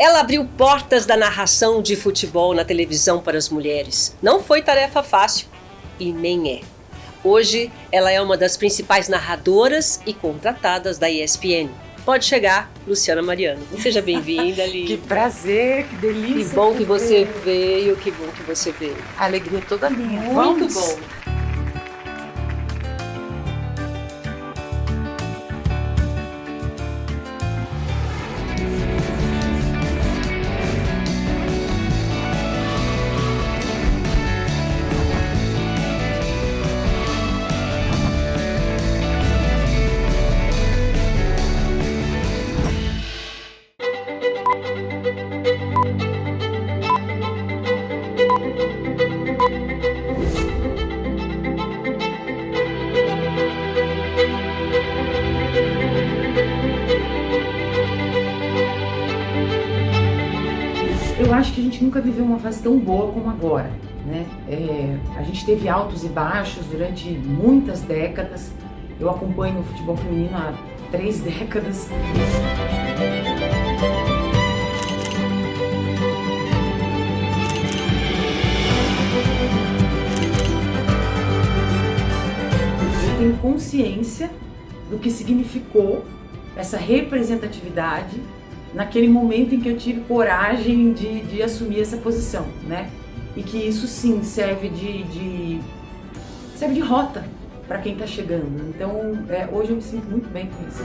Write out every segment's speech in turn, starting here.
Ela abriu portas da narração de futebol na televisão para as mulheres. Não foi tarefa fácil e nem é. Hoje, ela é uma das principais narradoras e contratadas da ESPN. Pode chegar, Luciana Mariano. Seja bem-vinda, Li. Que prazer, que delícia. Que bom que você veio, que bom que você veio. A alegria é toda minha. Muito bom. Eu acho que a gente nunca viveu uma fase tão boa como agora, né? A gente teve altos e baixos durante muitas décadas. Eu acompanho o futebol feminino há 3 décadas. Eu tenho consciência do que significou essa representatividade naquele momento em que eu tive coragem de assumir essa posição, né? E que isso sim serve de rota para quem está chegando. Então, hoje eu me sinto muito bem com isso.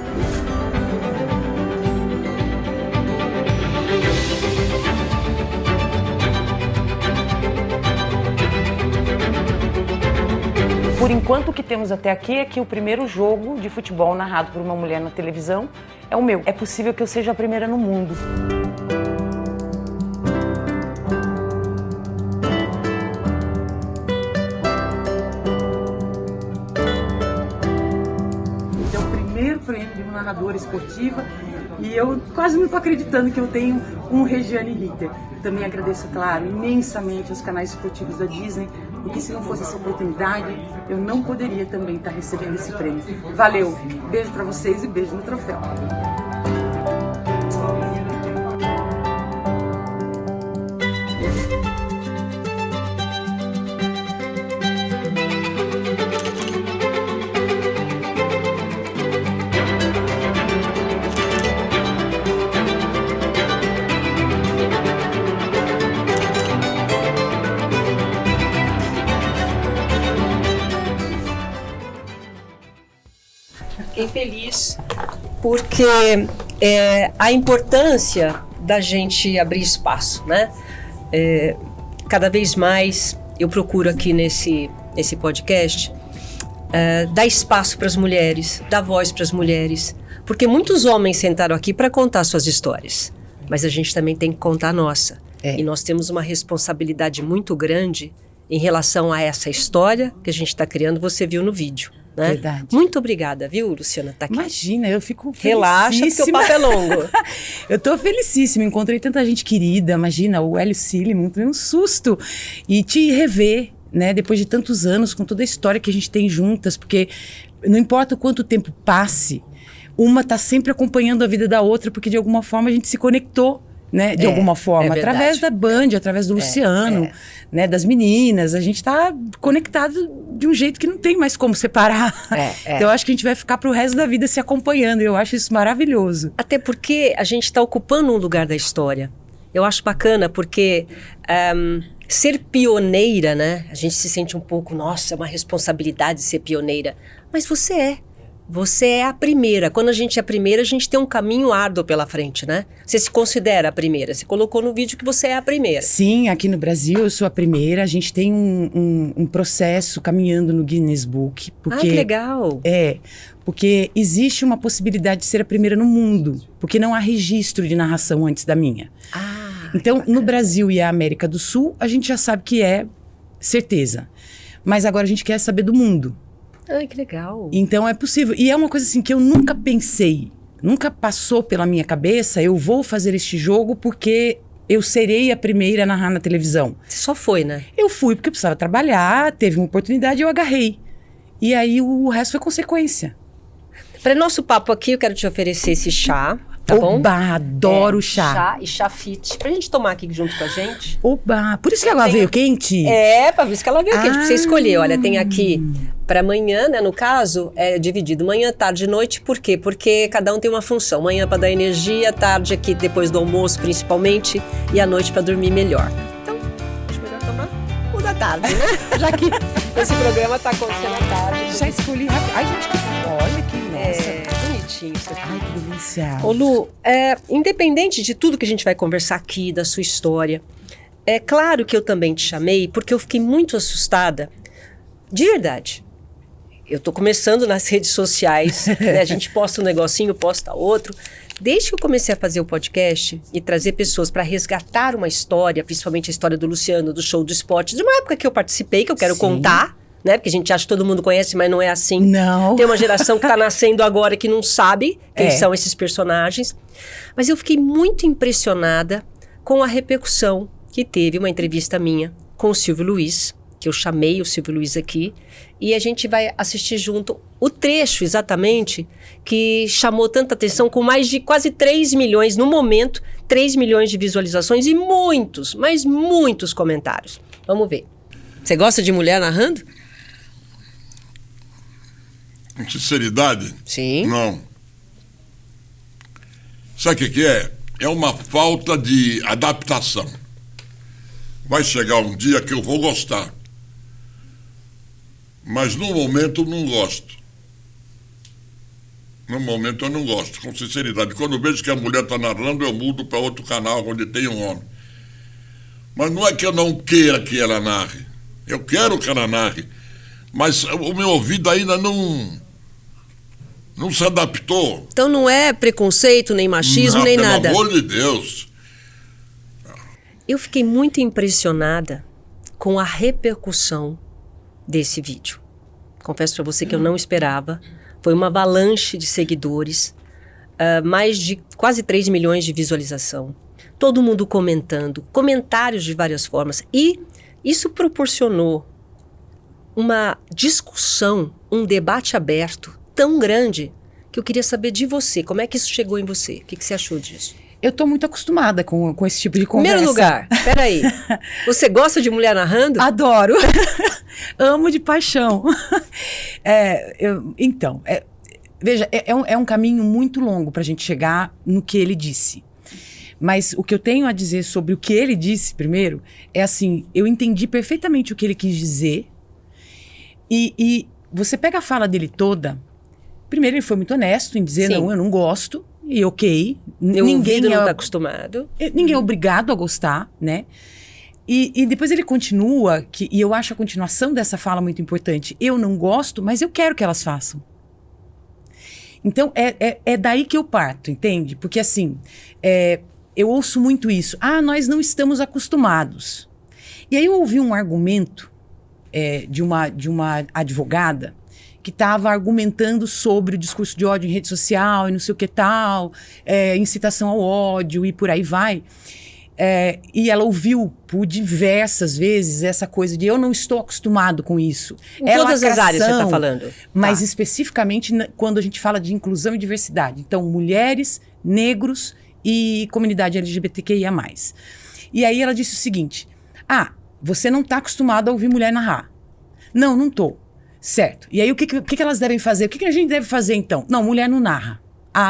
Por enquanto, o que temos até aqui é que o primeiro jogo de futebol narrado por uma mulher na televisão é o meu. É possível que eu seja a primeira no mundo. Esse é o primeiro prêmio de uma narradora esportiva e eu quase não estou acreditando que eu tenho um Regiane Ritter. Também agradeço, claro, imensamente aos canais esportivos da Disney, porque se não fosse essa oportunidade, eu não poderia também estar recebendo esse prêmio. Valeu, beijo para vocês e beijo no troféu. Fiquei feliz porque a importância da gente abrir espaço, né? Cada vez mais eu procuro aqui nesse podcast dar espaço para as mulheres, dar voz para as mulheres, porque muitos homens sentaram aqui para contar suas histórias, mas a gente também tem que contar a nossa. E nós temos uma responsabilidade muito grande em relação a essa história que a gente está criando, você viu no vídeo. Né? Verdade. Muito obrigada, viu, Luciana, tá aqui. Imagina, eu fico Relaxa, felicíssima. porque o papo é longo. Eu tô felicíssima, encontrei tanta gente querida, imagina, o Hélio Silliman, um susto. E te rever, né, depois de tantos anos, com toda a história que a gente tem juntas, porque não importa o quanto tempo passe, uma tá sempre acompanhando a vida da outra, porque de alguma forma a gente se conectou, né, de alguma forma, através da Band, através do Luciano, né, das meninas, a gente tá conectado de um jeito que não tem mais como separar. Então eu acho que a gente vai ficar pro resto da vida se acompanhando, e eu acho isso maravilhoso. Até porque a gente tá ocupando um lugar da história. Eu acho bacana porque ser pioneira, né, a gente se sente um pouco, nossa, é uma responsabilidade ser pioneira, mas você é. Você é a primeira. Quando a gente é a primeira, a gente tem um caminho árduo pela frente, né? Você se considera a primeira. Você colocou no vídeo que você é a primeira. Sim, aqui no Brasil eu sou a primeira. A gente tem um processo caminhando no Guinness Book. Porque, que legal. Porque existe uma possibilidade de ser a primeira no mundo. Porque não há registro de narração antes da minha. Então, no Brasil e a América do Sul, a gente já sabe que é certeza. Mas agora a gente quer saber do mundo. Ai, que legal. Então é possível. E é uma coisa assim que eu nunca pensei, nunca passou pela minha cabeça, eu vou fazer este jogo porque eu serei a primeira a narrar na televisão. Você só foi, né? Eu fui porque eu precisava trabalhar, teve uma oportunidade e eu agarrei. E aí o resto foi consequência. Para nosso papo aqui, eu quero te oferecer esse chá. Tá bom? Oba, adoro chá. Chá e chá fit. Pra gente tomar aqui junto com a gente. Oba, por isso que ela veio quente? Pra ver se que ela veio quente. Pra você escolher. Olha, tem aqui pra manhã, né? No caso, é dividido manhã, tarde e noite. Por quê? Porque cada um tem uma função. Manhã pra dar energia, tarde aqui depois do almoço, principalmente, e à noite pra dormir melhor. Então, acho melhor tomar o da tarde, né? Já que esse programa tá acontecendo à tarde. Já escolhi rápido. Ai, gente, olha que nossa. Bonitinho isso aqui. Ai, que delícia. Ô Lu, independente de tudo que a gente vai conversar aqui, da sua história, é claro que eu também te chamei porque eu fiquei muito assustada, de verdade. Eu tô começando nas redes sociais, né? A gente posta um negocinho, posta outro. Desde que eu comecei a fazer o podcast e trazer pessoas para resgatar uma história, principalmente a história do Luciano, do Show do Esporte, de uma época que eu participei, que eu quero contar, né? Porque a gente acha que todo mundo conhece, mas não é assim. Não. Tem uma geração que tá nascendo agora que não sabe quem são esses personagens. Mas eu fiquei muito impressionada com a repercussão que teve uma entrevista minha com o Silvio Luiz, que eu chamei o Silvio Luiz aqui, e a gente vai assistir junto o trecho exatamente que chamou tanta atenção, com mais de quase 3 milhões, no momento, 3 milhões de visualizações e muitos, mas muitos comentários. Vamos ver. Você gosta de mulher narrando? Com sinceridade? Sim. Não. Sabe o que é? É uma falta de adaptação. Vai chegar um dia que eu vou gostar. Mas no momento eu não gosto. No momento eu não gosto, com sinceridade. Quando eu vejo que a mulher está narrando, eu mudo para outro canal onde tem um homem. Mas não é que eu não queira que ela narre. Eu quero que ela narre. Mas o meu ouvido ainda não se adaptou. Então não é preconceito, nem machismo, nem nada. Pelo amor de Deus. Eu fiquei muito impressionada com a repercussão desse vídeo. Confesso para você que eu não esperava. Foi uma avalanche de seguidores, mais de quase 3 milhões de visualização. Todo mundo comentando, comentários de várias formas. E isso proporcionou uma discussão, um debate aberto tão grande que eu queria saber de você. Como é que isso chegou em você? O que você achou disso? Eu tô muito acostumada com esse tipo de conversa. Primeiro lugar, peraí. Você gosta de mulher narrando? Adoro. Amo de paixão. Veja, é um caminho muito longo pra gente chegar no que ele disse. Mas o que eu tenho a dizer sobre o que ele disse primeiro é assim, eu entendi perfeitamente o que ele quis dizer. E você pega a fala dele toda. Primeiro, ele foi muito honesto em dizer, não, eu não gosto. E ok. Ninguém não está acostumado. Ninguém é obrigado a gostar, né? E depois ele continua, e eu acho a continuação dessa fala muito importante. Eu não gosto, mas eu quero que elas façam. Então, é daí que eu parto, entende? Porque assim, eu ouço muito isso. Nós não estamos acostumados. E aí eu ouvi um argumento de uma advogada que estava argumentando sobre o discurso de ódio em rede social e não sei o que tal, incitação ao ódio e por aí vai. E ela ouviu por diversas vezes essa coisa de eu não estou acostumado com isso. Em todas as áreas você está falando. Mas especificamente quando a gente fala de inclusão e diversidade. Então, mulheres, negros e comunidade LGBTQIA+. E aí ela disse o seguinte, você não está acostumado a ouvir mulher narrar. Não estou. Certo. E aí o que elas devem fazer? O que a gente deve fazer então? Não, mulher não narra.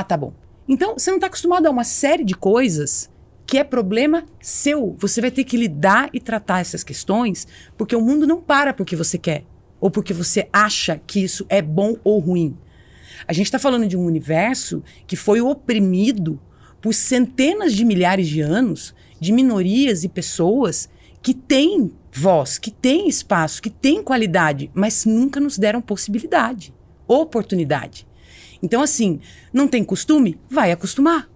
Tá bom. Então, você não está acostumado a uma série de coisas que é problema seu. Você vai ter que lidar e tratar essas questões porque o mundo não para porque você quer ou porque você acha que isso é bom ou ruim. A gente está falando de um universo que foi oprimido por centenas de milhares de anos de minorias e pessoas que têm voz, que têm espaço, que têm qualidade, mas nunca nos deram possibilidade, oportunidade. Então, assim, não tem costume? Vai acostumar.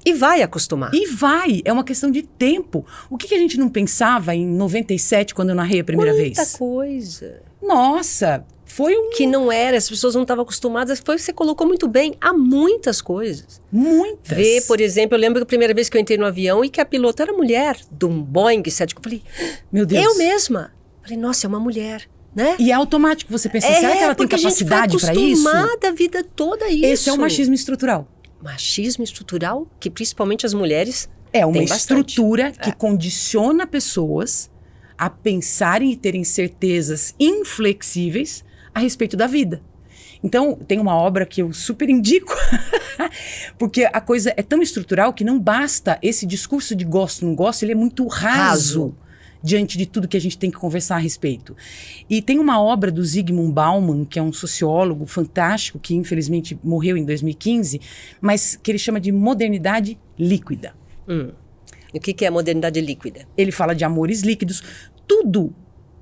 E vai acostumar. E vai. É uma questão de tempo. O que a gente não pensava em 97, quando eu narrei a primeira vez? Muita coisa. Nossa, foi que não era, as pessoas não estavam acostumadas. Você colocou muito bem, há muitas coisas. Muitas. Por exemplo, eu lembro que a primeira vez que eu entrei no avião e que a piloto era mulher, de um Boeing 7, eu falei, meu Deus. Eu mesma. Falei, nossa, é uma mulher, né? E é automático, você pensa, será que ela tem capacidade para isso? A gente foi acostumada a vida toda a isso. Esse é o machismo estrutural. machismo estrutural que principalmente as mulheres É uma têm bastante. estrutura que condiciona pessoas a pensarem e terem certezas inflexíveis a respeito da vida. Então, tem uma obra que eu super indico, porque a coisa é tão estrutural que não basta esse discurso de gosto, não gosto, ele é muito raso diante de tudo que a gente tem que conversar a respeito. E tem uma obra do Zygmunt Bauman, que é um sociólogo fantástico, que infelizmente morreu em 2015, mas que ele chama de modernidade líquida. O que é a modernidade líquida? Ele fala de amores líquidos, tudo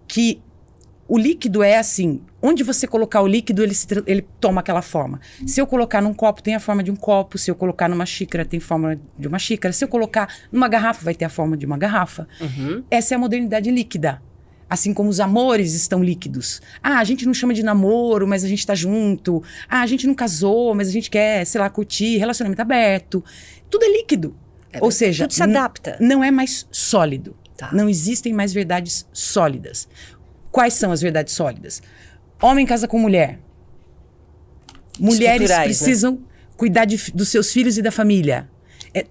que o líquido é assim, onde você colocar o líquido, ele toma aquela forma. Se eu colocar num copo, tem a forma de um copo. Se eu colocar numa xícara, tem forma de uma xícara. Se eu colocar numa garrafa, vai ter a forma de uma garrafa. Essa é a modernidade líquida. Assim como os amores estão líquidos. A gente não chama de namoro, mas a gente tá junto. A gente não casou, mas a gente quer, sei lá, curtir, relacionamento aberto. Tudo é líquido. Ou seja, tudo se adapta. Não é mais sólido. Tá. Não existem mais verdades sólidas. Quais são as verdades sólidas? Homem casa com mulher. Mulheres Estruturais, precisam cuidar dos seus filhos e da família.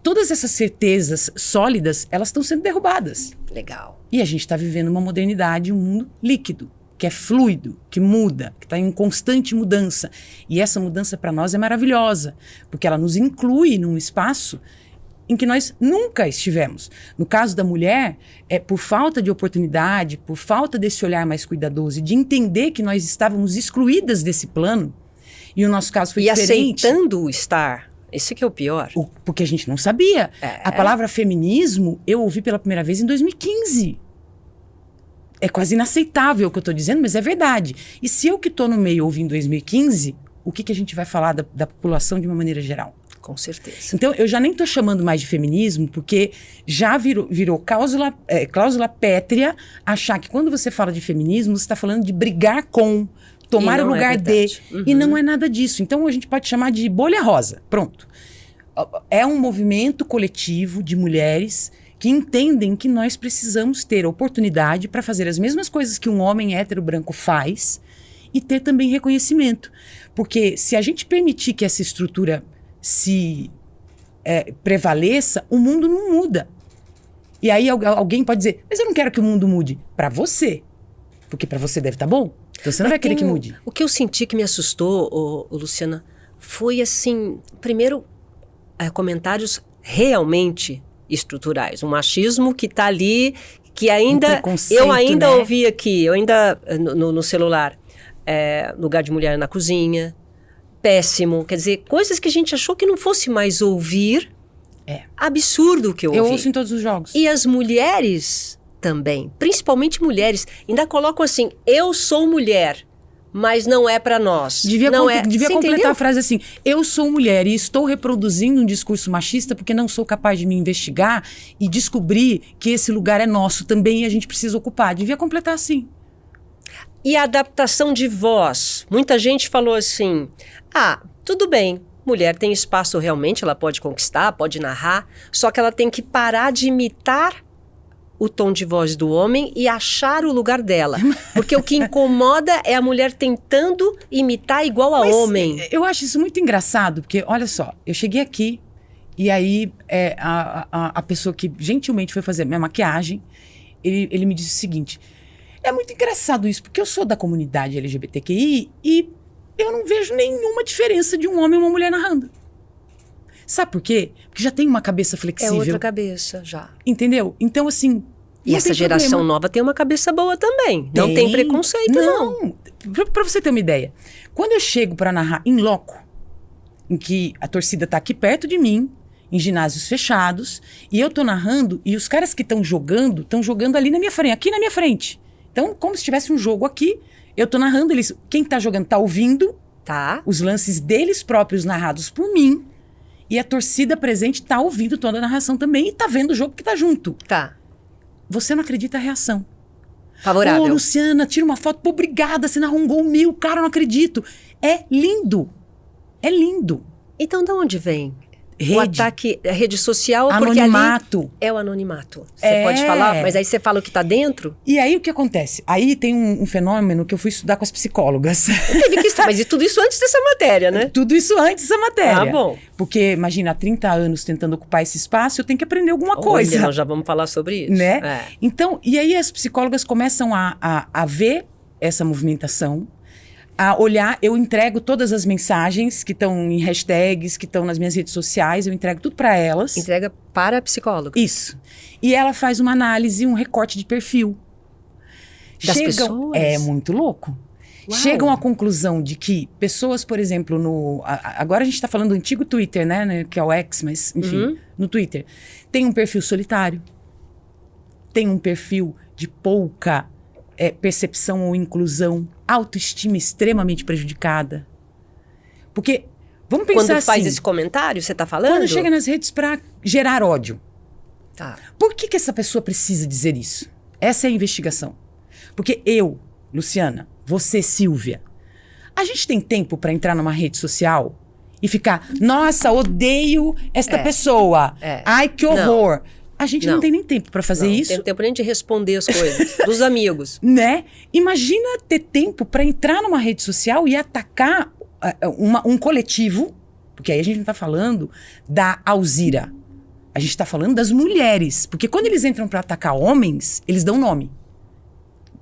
Todas essas certezas sólidas, elas estão sendo derrubadas. Legal. E a gente está vivendo uma modernidade, um mundo líquido, que é fluido, que muda, que está em constante mudança. E essa mudança para nós é maravilhosa, porque ela nos inclui num espaço em que nós nunca estivemos. No caso da mulher, por falta de oportunidade, por falta desse olhar mais cuidadoso e de entender que nós estávamos excluídas desse plano, e o nosso caso foi diferente. E aceitando o estar, esse que é o pior. Porque a gente não sabia. A palavra feminismo, eu ouvi pela primeira vez em 2015. É quase inaceitável o que eu estou dizendo, mas é verdade. E se eu que estou no meio ouvi em 2015, o que a gente vai falar da população de uma maneira geral? Com certeza. Então, eu já nem estou chamando mais de feminismo, porque já virou cláusula pétrea achar que quando você fala de feminismo, você está falando de brigar com, tomar o lugar de. E não é nada disso. Então, a gente pode chamar de bolha rosa. Pronto. É um movimento coletivo de mulheres que entendem que nós precisamos ter oportunidade para fazer as mesmas coisas que um homem hétero branco faz e ter também reconhecimento. Porque se a gente permitir que essa estrutura se prevaleça, o mundo não muda. E aí alguém pode dizer, mas eu não quero que o mundo mude. Para você. Porque para você deve estar bom. Então você não vai querer que mude. O que eu senti que me assustou, Luciana, foi assim, primeiro, comentários realmente estruturais. Um machismo que está ali, que ainda... Eu ainda ouvi aqui, no celular, lugar de mulher na cozinha, péssimo, quer dizer, coisas que a gente achou que não fosse mais ouvir. Absurdo o que eu ouvi. Eu ouço em todos os jogos. E as mulheres também, principalmente mulheres, ainda colocam assim, eu sou mulher, mas não é pra nós. Devia completar entendeu? a frase assim, eu sou mulher e estou reproduzindo um discurso machista porque não sou capaz de me investigar e descobrir que esse lugar é nosso também e a gente precisa ocupar. Devia completar assim. E a adaptação de voz. Muita gente falou assim, tudo bem, mulher tem espaço realmente, ela pode conquistar, pode narrar, só que ela tem que parar de imitar o tom de voz do homem e achar o lugar dela. Porque o que incomoda é a mulher tentando imitar igual a homem. Eu acho isso muito engraçado, porque, olha só, eu cheguei aqui e aí a pessoa que gentilmente foi fazer minha maquiagem, ele me disse o seguinte, é muito engraçado isso, porque eu sou da comunidade LGBTQI e eu não vejo nenhuma diferença de um homem e uma mulher narrando. Sabe por quê? Porque já tem uma cabeça flexível. É outra cabeça, já. Entendeu? Então, assim... E essa geração nova tem uma cabeça boa também. Não tem preconceito, não. Pra você ter uma ideia. Quando eu chego pra narrar em loco, em que a torcida tá aqui perto de mim, em ginásios fechados, e eu tô narrando, e os caras que estão jogando ali na minha frente, aqui na minha frente. Então, como se tivesse um jogo aqui, eu tô narrando, quem tá jogando tá ouvindo os lances deles próprios narrados por mim, e a torcida presente tá ouvindo toda a narração também e tá vendo o jogo que tá junto. Tá. Você não acredita a reação. Favorável. Ô, Luciana, tira uma foto. Pô, obrigada, você narrou um gol meu. Cara, eu não acredito. É lindo. É lindo. Então, de onde vem? O ataque é rede social, anonimato. Porque ali é o anonimato. Você pode falar, mas aí você fala o que está dentro? E aí o que acontece? Aí tem um fenômeno que eu fui estudar com as psicólogas. Mas e tudo isso antes dessa matéria, né? Tudo isso antes dessa matéria. Ah, bom. Porque, imagina, há 30 anos tentando ocupar esse espaço, eu tenho que aprender alguma coisa. Nós já vamos falar sobre isso. Né? É. Então, e aí as psicólogas começam a ver essa movimentação, a olhar, eu entrego todas as mensagens que estão em hashtags, que estão nas minhas redes sociais, eu entrego tudo para elas. Entrega para a psicóloga. Isso. E ela faz uma análise, um recorte de perfil. Das pessoas? É muito louco. Uau. Chegam à conclusão de que pessoas, por exemplo, agora a gente está falando do antigo Twitter, né? Que é o X, mas enfim, no Twitter. Tem um perfil solitário. Tem um perfil de pouca percepção ou inclusão, autoestima extremamente prejudicada. Porque, vamos pensar Quando faz assim, esse comentário, você está falando? quando chega nas redes para gerar ódio. Tá. Por que essa pessoa precisa dizer isso? Essa é a investigação. Porque eu, Luciana, você, Silvia, a gente tem tempo para entrar numa rede social e ficar, nossa, odeio esta pessoa. Ai, que horror. A gente não tem nem tempo para fazer isso. Não tem tempo nem de responder as coisas dos amigos. Né? Imagina ter tempo para entrar numa rede social e atacar um coletivo, porque aí a gente não está falando da Alzira. A gente está falando das mulheres. Porque quando eles entram para atacar homens, eles dão nome.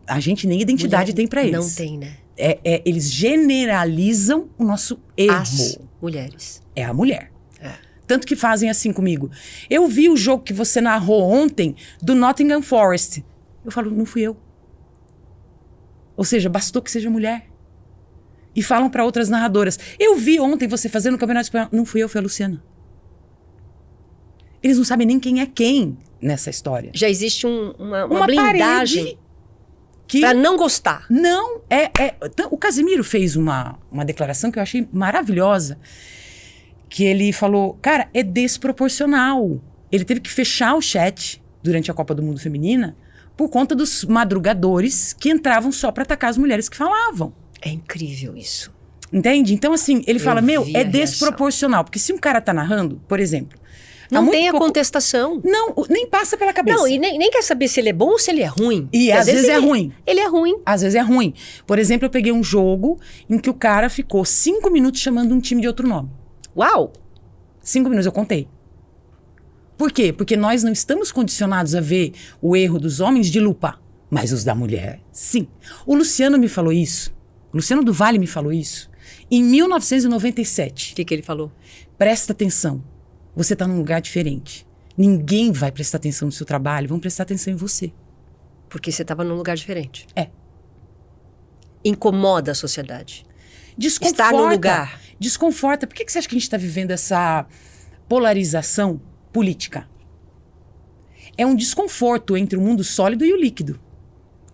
A gente nem identidade tem para eles. Não tem, né? Eles generalizam o nosso erro. As mulheres. É a mulher. Tanto que fazem assim comigo. Eu vi o jogo que você narrou ontem do Nottingham Forest. Eu falo, não fui eu. Ou seja, bastou que seja mulher. E falam para outras narradoras. Eu vi ontem você fazendo o Campeonato Espanhol. Não fui eu, foi a Luciana. Eles não sabem nem quem é quem nessa história. Já existe uma blindagem para não gostar. Não, o Casimiro fez uma declaração que eu achei maravilhosa. Que ele falou, cara, é desproporcional. Ele teve que fechar o chat durante a Copa do Mundo Feminina por conta dos madrugadores que entravam só para atacar as mulheres que falavam. É incrível isso. Entende? Então, assim, ele fala, é desproporcional. Porque se um cara tá narrando, por exemplo... Não tem a contestação. Não, nem passa pela cabeça. Não, e nem quer saber se ele é bom ou se ele é ruim. E às vezes é ruim. Ele é ruim. Às vezes é ruim. Por exemplo, eu peguei um jogo em que o cara ficou 5 minutos chamando um time de outro nome. Uau! 5 minutos, eu contei. Por quê? Porque nós não estamos condicionados a ver o erro dos homens de lupa, mas os da mulher, sim. O Luciano me falou isso. O Luciano do Vale me falou isso. Em 1997. O que ele falou? Presta atenção. Você está num lugar diferente. Ninguém vai prestar atenção no seu trabalho, vão prestar atenção em você. Porque você estava num lugar diferente. Incomoda a sociedade. Desconforta. Estar no lugar. Desconforta. Por que você acha que a gente está vivendo essa polarização política? É um desconforto entre o mundo sólido e o líquido.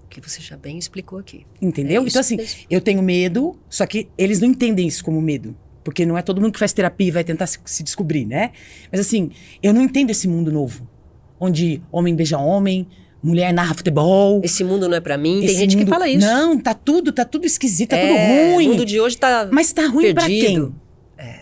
Que você já bem explicou aqui. Entendeu? Então, assim, eu tenho medo, só que eles não entendem isso como medo. Porque não é todo mundo que faz terapia e vai tentar se descobrir, né? Mas, assim, eu não entendo esse mundo novo. Onde homem beija homem, mulher narra futebol. Esse mundo não é pra mim. Tem gente que fala isso. Não, tá tudo esquisito, tá tudo ruim. O mundo de hoje tá Mas tá ruim perdido. Pra quem?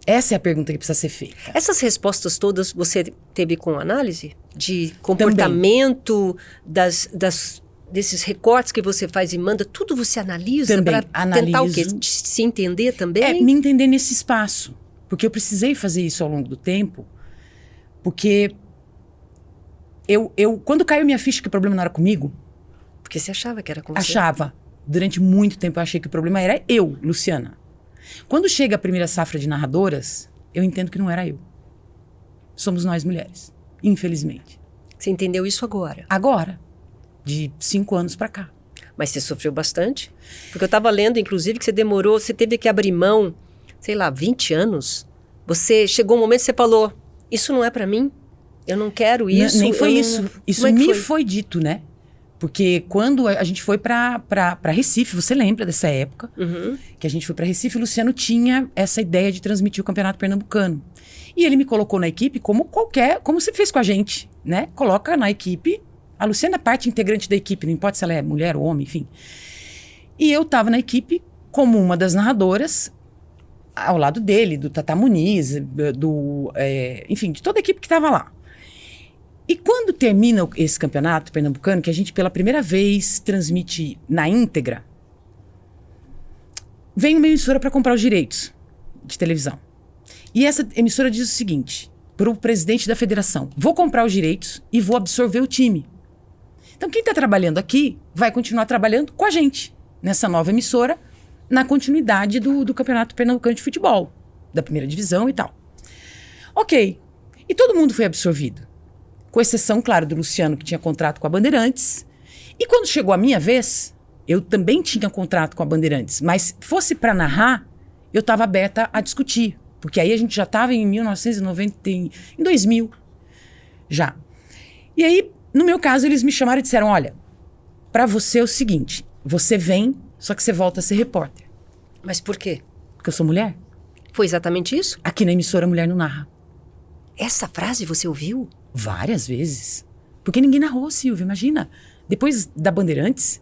Essa é a pergunta que precisa ser feita. Essas respostas todas você teve com análise? De comportamento, desses recortes que você faz e manda, tudo você analisa para tentar o quê? Se entender também? Me entender nesse espaço. Porque eu precisei fazer isso ao longo do tempo. Porque quando caiu minha ficha que o problema não era comigo... Porque você achava que era com você? Achava. Durante muito tempo eu achei que o problema era eu, Luciana. Quando chega a primeira safra de narradoras, eu entendo que não era eu. Somos nós mulheres, infelizmente. Você entendeu isso agora? Agora. De 5 anos pra cá. Mas você sofreu bastante? Porque eu tava lendo, inclusive, que você teve que abrir mão, 20 anos. Chegou um momento que você falou, isso não é pra mim, eu não quero isso. Nem foi isso. Isso me foi dito, né? Porque quando a gente foi pra Recife, você lembra dessa época? Uhum. Que a gente foi pra Recife, o Luciano tinha essa ideia de transmitir o Campeonato Pernambucano. E ele me colocou na equipe como você fez com a gente, né? Coloca na equipe... A Luciana é parte integrante da equipe, não importa se ela é mulher ou homem, enfim. E eu estava na equipe como uma das narradoras ao lado dele, do Tata Muniz, enfim, de toda a equipe que estava lá. E quando termina esse campeonato pernambucano, que a gente pela primeira vez transmite na íntegra, vem uma emissora para comprar os direitos de televisão. E essa emissora diz o seguinte, para o presidente da federação: vou comprar os direitos e vou absorver o time. Então quem está trabalhando aqui vai continuar trabalhando com a gente, nessa nova emissora, na continuidade do Campeonato Pernambucano de Futebol, da primeira divisão e tal. Ok. E todo mundo foi absorvido. Com exceção, claro, do Luciano, que tinha contrato com a Bandeirantes. E quando chegou a minha vez, eu também tinha contrato com a Bandeirantes. Mas fosse para narrar, eu estava aberta a discutir. Porque aí a gente já estava em 1990, em 2000, já. E aí, no meu caso, eles me chamaram e disseram: olha, para você é o seguinte, você vem, só que você volta a ser repórter. Mas por quê? Porque eu sou mulher. Foi exatamente isso? Aqui na emissora, mulher não narra. Essa frase você ouviu? Várias vezes. Porque ninguém narrou, Silvia, imagina. Depois da Bandeirantes,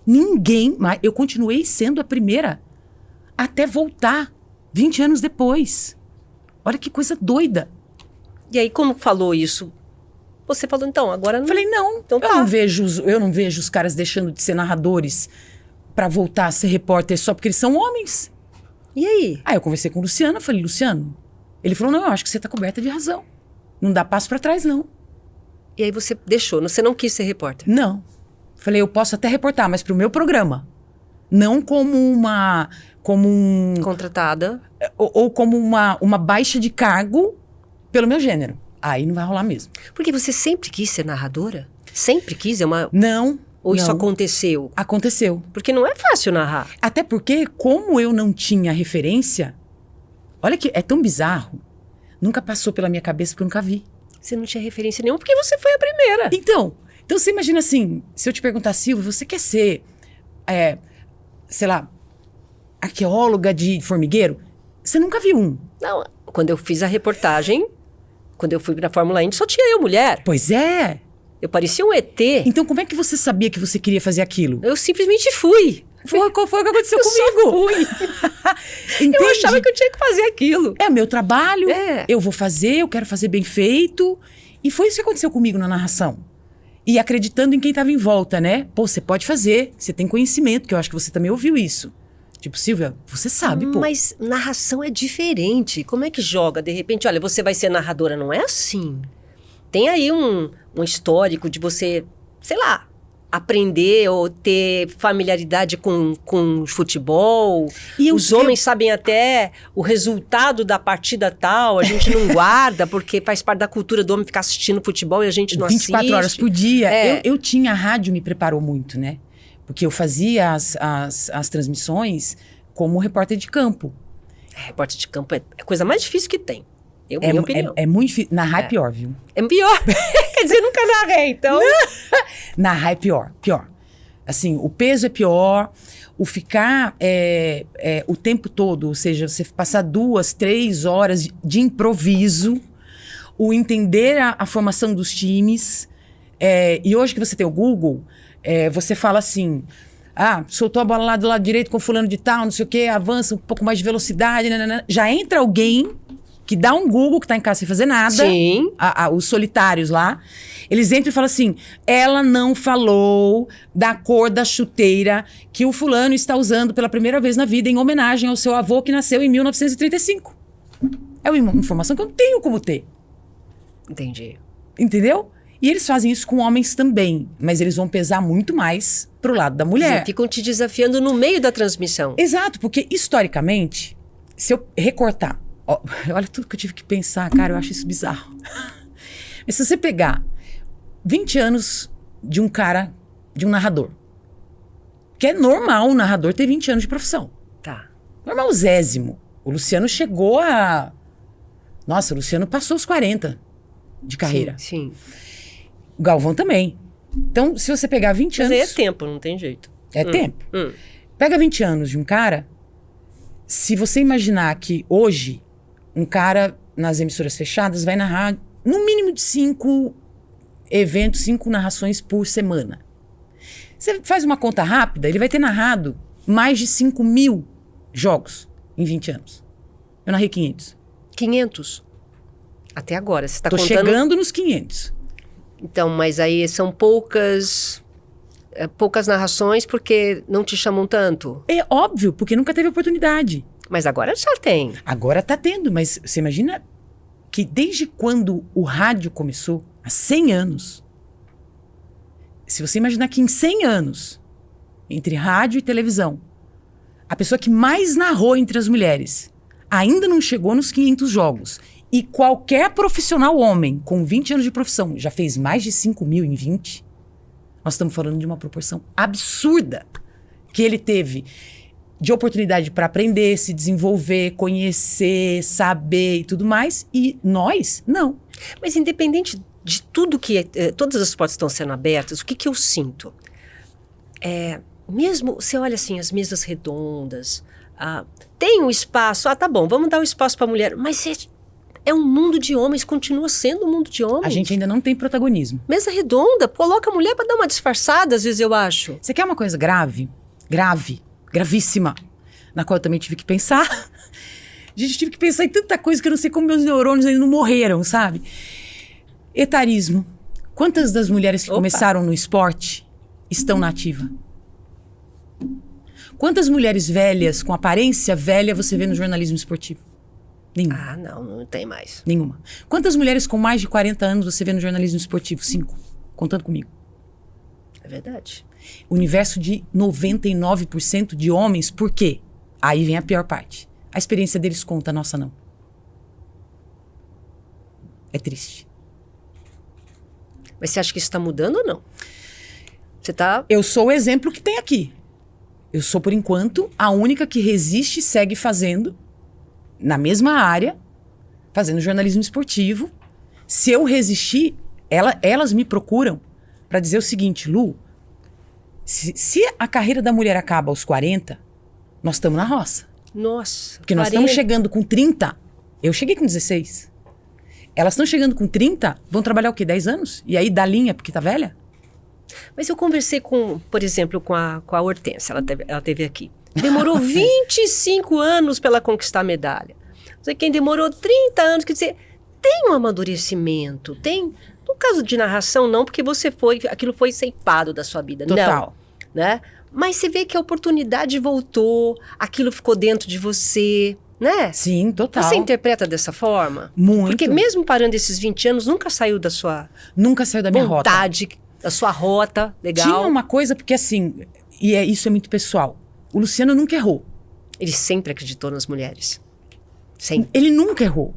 ninguém mais... Eu continuei sendo a primeira até voltar 20 anos depois. Olha que coisa doida. E aí, como falou isso? Você falou, então, agora não... Falei, não, então eu não vejo os caras deixando de ser narradores para voltar a ser repórter só porque eles são homens. E aí? Aí eu conversei com o Luciano, falei: Luciano... Ele falou: não, eu acho que você tá coberta de razão. Não dá passo para trás, não. E aí você deixou, você não quis ser repórter? Não. Falei: eu posso até reportar, mas pro meu programa. Não como Contratada. Ou como uma baixa de cargo pelo meu gênero. Aí não vai rolar mesmo. Porque você sempre quis ser narradora? Sempre quis? Não. Ou isso não. aconteceu? Aconteceu. Porque não é fácil narrar. Até porque, como eu não tinha referência... Olha que é tão bizarro. Nunca passou pela minha cabeça porque eu nunca vi. Você não tinha referência nenhuma porque você foi a primeira. Então você imagina assim, se eu te perguntar: Silvia, você quer ser, sei lá, arqueóloga de formigueiro? Você nunca viu um. Não, quando eu fiz a reportagem, quando eu fui pra Fórmula Indy, só tinha eu, mulher. Pois é. Eu parecia um ET. Então como é que você sabia que você queria fazer aquilo? Eu simplesmente fui. Qual foi o que aconteceu eu comigo? Só fui. Eu achava que eu tinha que fazer aquilo. É meu trabalho, É. Eu vou fazer, eu quero fazer bem feito. E foi isso que aconteceu comigo na narração. E acreditando em quem estava em volta, né? Pô, você pode fazer, você tem conhecimento, que eu acho que você também ouviu isso. Tipo: Silvia, você sabe, pô. Mas narração é diferente. Como é que joga? De repente, olha, você vai ser narradora. Não é assim. Tem aí um histórico de você, sei lá, aprender ou ter familiaridade com futebol. E os homens sabem até o resultado da partida tal, a gente não guarda, porque faz parte da cultura do homem ficar assistindo futebol e a gente não 24 assiste. horas por dia. É. Eu tinha a rádio, me preparou muito, né? Porque eu fazia as transmissões como repórter de campo. Repórter de campo é a coisa mais difícil que tem. Minha opinião. É muito difícil. Narrar é pior, viu? É pior. Quer dizer, nunca narrei, então... Narrar é pior. Assim, o peso é pior. O ficar o tempo todo, ou seja, você passar 2, 3 horas de improviso. O entender a formação dos times. E hoje que você tem o Google, você fala assim: soltou a bola lá do lado direito com fulano de tal, não sei o quê, avança um pouco mais de velocidade, nanana. Já entra alguém que dá um Google, que tá em casa sem fazer nada. Sim. Os solitários lá. Eles entram e falam assim: ela não falou da cor da chuteira que o fulano está usando pela primeira vez na vida em homenagem ao seu avô que nasceu em 1935. É uma informação que eu não tenho como ter. Entendi. Entendeu? E eles fazem isso com homens também, mas eles vão pesar muito mais pro lado da mulher. Eles ficam te desafiando no meio da transmissão. Exato, porque historicamente, se eu recortar, olha tudo que eu tive que pensar, cara, eu acho isso bizarro. Mas se você pegar 20 anos de um cara, de um narrador, que é normal um narrador ter 20 anos de profissão. Tá. Normalzésimo. O Luciano chegou a... Nossa, o Luciano passou os 40 de carreira. Sim. O Galvão também. Então, se você pegar 20 Mas anos... aí é tempo, não tem jeito. É tempo. Pega 20 anos de um cara, se você imaginar que hoje um cara nas emissoras fechadas vai narrar no mínimo de 5 eventos, 5 narrações por semana. Você faz uma conta rápida, ele vai ter narrado mais de 5.000 jogos em 20 anos. Eu narrei 500. 500? Até agora, você está Tô contando... chegando nos 500. Então, mas aí são poucas narrações porque não te chamam tanto. É óbvio, porque nunca teve oportunidade. Mas agora já tem. Agora tá tendo, mas você imagina que desde quando o rádio começou, há 100 anos, se você imaginar que em 100 anos, entre rádio e televisão, a pessoa que mais narrou entre as mulheres ainda não chegou nos 500 jogos, e qualquer profissional homem com 20 anos de profissão já fez mais de 5 mil em 20, nós estamos falando de uma proporção absurda que ele teve de oportunidade para aprender, se desenvolver, conhecer, saber e tudo mais, e nós, não. Mas independente de tudo que... todas as portas estão sendo abertas, o que eu sinto? Mesmo, você olha assim, as mesas redondas, tem um espaço, tá bom, vamos dar um espaço para a mulher, mas é um mundo de homens, continua sendo um mundo de homens. A gente ainda não tem protagonismo. Mesa redonda, coloca a mulher para dar uma disfarçada, às vezes eu acho. Você quer uma coisa grave? Gravíssima, na qual eu também tive que pensar. Gente, eu tive que pensar em tanta coisa que eu não sei como meus neurônios ainda não morreram, sabe? Etarismo. Quantas das mulheres que começaram no esporte estão na ativa? Quantas mulheres velhas, com aparência velha, você vê no jornalismo esportivo? Nenhuma. Não tem mais. Nenhuma. Quantas mulheres com mais de 40 anos você vê no jornalismo esportivo? 5. Contando comigo. É verdade. Universo de 99% de homens, por quê? Aí vem a pior parte. A experiência deles conta, a nossa não. É triste. Mas você acha que isso está mudando ou não? Você tá... Eu sou o exemplo que tem aqui. Eu sou, por enquanto, a única que resiste e segue fazendo, na mesma área, fazendo jornalismo esportivo. Se eu resistir, elas me procuram para dizer o seguinte: Lu, se a carreira da mulher acaba aos 40, nós estamos na roça. Nossa. Porque nós estamos chegando com 30. Eu cheguei com 16. Elas estão chegando com 30, vão trabalhar o quê? 10 anos? E aí dá linha porque tá velha? Mas eu conversei por exemplo, com a Hortência, ela teve aqui. Demorou 25 anos para ela conquistar a medalha. Não sei quem demorou 30 anos, quer dizer, tem um amadurecimento, tem... No caso de narração, não, porque aquilo foi ceifado da sua vida. Total. Não, né? Mas você vê que a oportunidade voltou, aquilo ficou dentro de você, né? Sim, total. Você interpreta dessa forma? Muito. Porque mesmo parando esses 20 anos, nunca saiu da sua... Nunca saiu da minha vontade, da sua rota, legal. Tinha uma coisa, porque assim, isso é muito pessoal. O Luciano nunca errou. Ele sempre acreditou nas mulheres. Sempre. Ele nunca errou.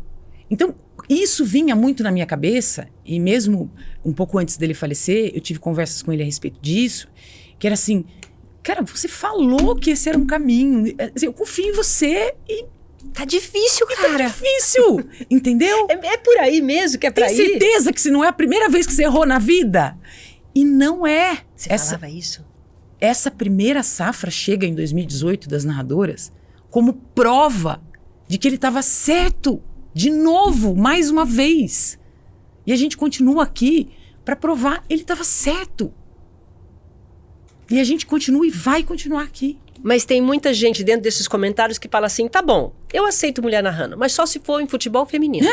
Então, isso vinha muito na minha cabeça, e mesmo um pouco antes dele falecer, eu tive conversas com ele a respeito disso, que era assim, cara, você falou que esse era um caminho, assim, eu confio em você e... Tá difícil, cara. Tá difícil, entendeu? É por aí mesmo que é pra ir? Tem certeza que se não é a primeira vez que você errou na vida? E não é. Você falava isso? Essa primeira safra chega em 2018 das narradoras como prova de que ele estava certo. De novo, mais uma vez. E a gente continua aqui para provar ele estava certo. E a gente continua e vai continuar aqui. Mas tem muita gente dentro desses comentários que fala assim, tá bom, eu aceito mulher narrando, mas só se for em futebol feminino.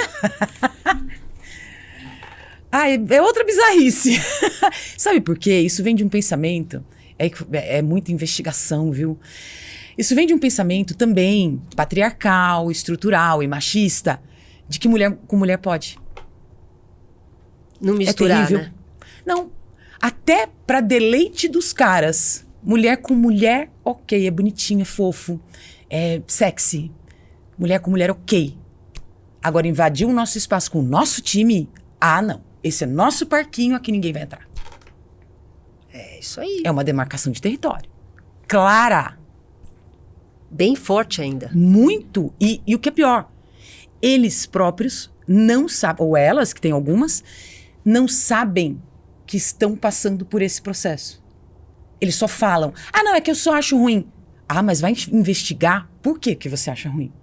É outra bizarrice. Sabe por quê? Isso vem de um pensamento, é muita investigação, viu? Isso vem de um pensamento também patriarcal, estrutural e machista, de que mulher com mulher pode. Não misturar, é terrível, né? Não. Até pra deleite dos caras. Mulher com mulher, ok, é bonitinho, é fofo, é sexy. Mulher com mulher, ok. Agora, invadir o nosso espaço com o nosso time, não. Esse é nosso parquinho, aqui ninguém vai entrar. É isso aí. É uma demarcação de território. Clara. Bem forte ainda. Muito. E o que é pior, eles próprios não sabem, ou elas, que tem algumas, não sabem que estão passando por esse processo. Eles só falam, não, é que eu só acho ruim. Mas vai investigar por que você acha ruim.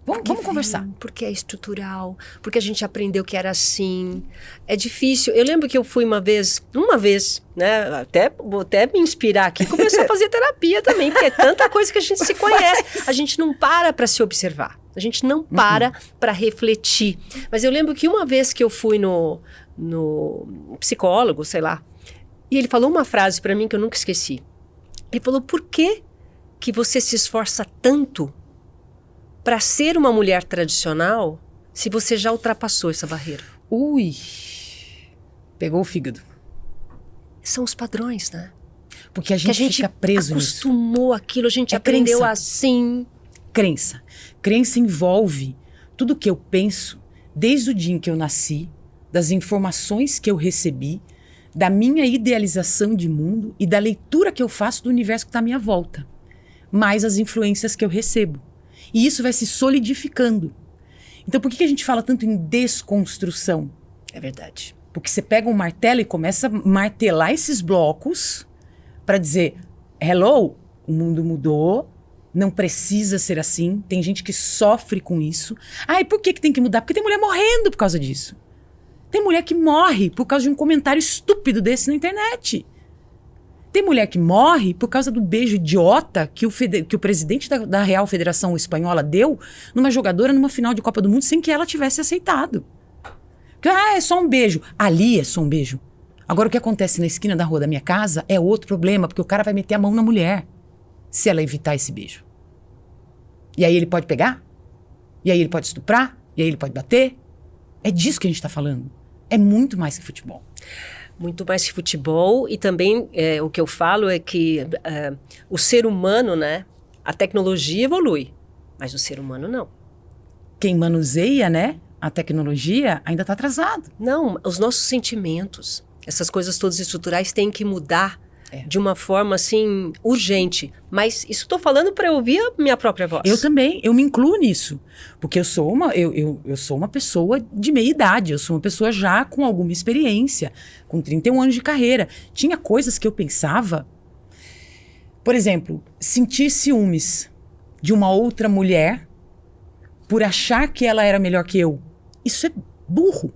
Vamos conversar. Porque é estrutural, porque a gente aprendeu que era assim. É difícil. Eu lembro que eu fui uma vez, né? Vou até me inspirar aqui, começar a fazer terapia também, porque é tanta coisa que a gente se conhece. A gente não para se observar. A gente não para para refletir. Mas eu lembro que uma vez que eu fui no psicólogo, sei lá, e ele falou uma frase para mim que eu nunca esqueci. Ele falou, por que você se esforça tanto para ser uma mulher tradicional se você já ultrapassou essa barreira? Ui, pegou o fígado. São os padrões, né? Porque a gente fica preso nisso. Acostumou aquilo, a gente aprendeu crença. assim. Crença. Crença envolve tudo que eu penso desde o dia em que eu nasci, das informações que eu recebi, da minha idealização de mundo e da leitura que eu faço do universo que está à minha volta, mais as influências que eu recebo. E isso vai se solidificando. Então, por que a gente fala tanto em desconstrução? É verdade. Porque você pega um martelo e começa a martelar esses blocos para dizer, hello, o mundo mudou, não precisa ser assim, tem gente que sofre com isso. Ah, e por que tem que mudar? Porque tem mulher morrendo por causa disso. Tem mulher que morre por causa de um comentário estúpido desse na internet. Tem mulher que morre por causa do beijo idiota que o presidente da Real Federação Espanhola deu numa jogadora numa final de Copa do Mundo sem que ela tivesse aceitado. É só um beijo. Ali é só um beijo. Agora, o que acontece na esquina da rua da minha casa é outro problema, porque o cara vai meter a mão na mulher se ela evitar esse beijo. E aí ele pode pegar? E aí ele pode estuprar? E aí ele pode bater? É disso que a gente está falando. É muito mais que futebol. Muito mais que futebol. E também o que eu falo é que o ser humano, né? A tecnologia evolui, mas o ser humano não. Quem manuseia, né? A tecnologia ainda está atrasado. Não, os nossos sentimentos, essas coisas todas estruturais têm que mudar de uma forma, assim, urgente. Mas isso estou falando para eu ouvir a minha própria voz. Eu também, eu me incluo nisso. Porque eu sou uma pessoa de meia idade, eu sou uma pessoa já com alguma experiência, com 31 anos de carreira. Tinha coisas que eu pensava, por exemplo, sentir ciúmes de uma outra mulher por achar que ela era melhor que eu. Isso é burro.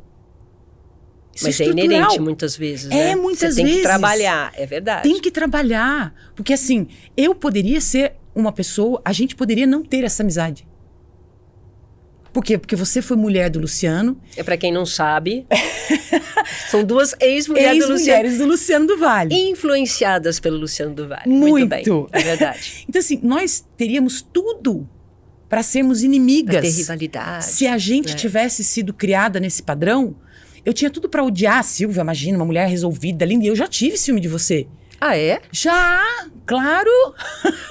Isso Mas é inerente muitas vezes, né? Muitas vezes. Você tem que trabalhar, é verdade. Tem que trabalhar. Porque assim, eu poderia ser uma pessoa, a gente poderia não ter essa amizade. Por quê? Porque você foi mulher do Luciano. É pra quem não sabe. São duas ex-mulheres do Luciano do Vale. Influenciadas pelo Luciano do Vale. Muito bem, é verdade. Então assim, nós teríamos tudo para sermos inimigas. Pra ter rivalidade. Se a gente tivesse sido criada nesse padrão, eu tinha tudo para odiar a Silvia, imagina, uma mulher resolvida, linda. E eu já tive ciúme de você. Ah, é? Já, claro.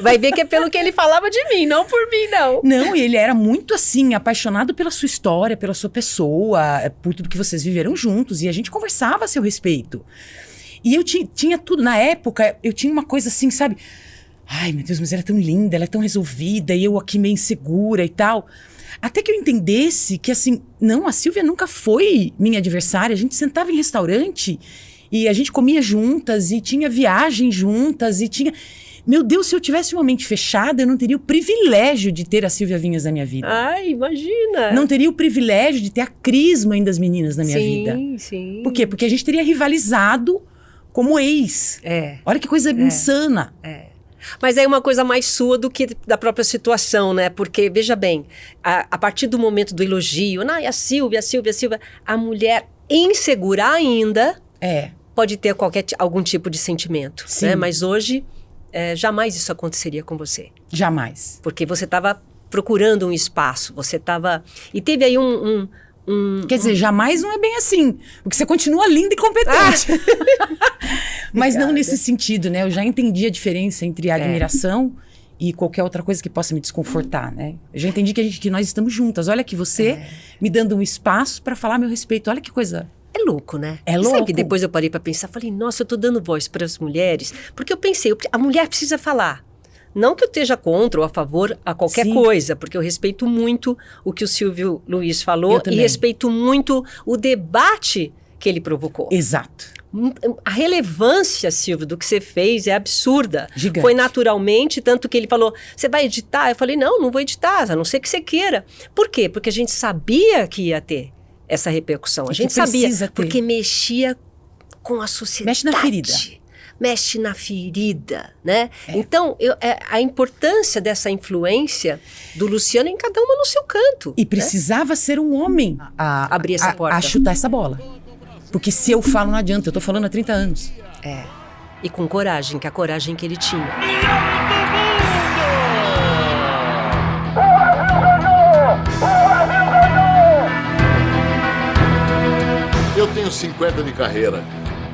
Vai ver que é pelo que ele falava de mim, não por mim, não. Não, e ele era muito assim, apaixonado pela sua história, pela sua pessoa, por tudo que vocês viveram juntos. E a gente conversava a seu respeito. E eu tinha tudo. Na época, eu tinha uma coisa assim, sabe? Ai, meu Deus, mas ela é tão linda, ela é tão resolvida, e eu aqui meio insegura e tal. Até que eu entendesse que, assim, não, a Silvia nunca foi minha adversária. A gente sentava em restaurante e a gente comia juntas e tinha viagem juntas e tinha... Meu Deus, se eu tivesse uma mente fechada, eu não teria o privilégio de ter a Silvia Vinhas na minha vida. Ai, imagina! Não teria o privilégio de ter a Cris, mãe das meninas, na minha vida. Sim, sim. Por quê? Porque a gente teria rivalizado como ex. Olha que coisa insana. Mas é uma coisa mais sua do que da própria situação, né? Porque, veja bem, a partir do momento do elogio, a Silvia, a mulher insegura ainda pode ter algum tipo de sentimento. Sim. Né? Mas hoje, jamais isso aconteceria com você. Jamais. Porque você estava procurando um espaço, você estava... E teve aí Quer dizer, jamais não é bem assim. Porque você continua linda e competente. Mas não nesse sentido, né? Eu já entendi a diferença entre a admiração e qualquer outra coisa que possa me desconfortar, né? Eu já entendi que nós estamos juntas. Olha aqui, você me dando um espaço para falar a meu respeito. Olha que coisa... É louco, né? É louco. Sabe que depois eu parei para pensar, falei, nossa, eu tô dando voz para as mulheres. Porque eu pensei, a mulher precisa falar. Não que eu esteja contra ou a favor a qualquer coisa, porque eu respeito muito o que o Silvio Luiz falou e respeito muito o debate que ele provocou. Exato. A relevância, Silvio, do que você fez é absurda. Gigante. Foi naturalmente, tanto que ele falou, você vai editar? Eu falei, não vou editar, a não ser que você queira. Por quê? Porque a gente sabia que ia ter essa repercussão. A gente sabia, porque mexia com a sociedade. Mexe na ferida. mexe na ferida, né? Então, a importância dessa influência do Luciano em cada uma no seu canto. E precisava ser um homem a Abrir essa porta. A chutar essa bola. Porque se eu falo, não adianta. Eu tô falando há 30 anos. E com coragem, que é a coragem que ele tinha. Eu tenho 50 de carreira.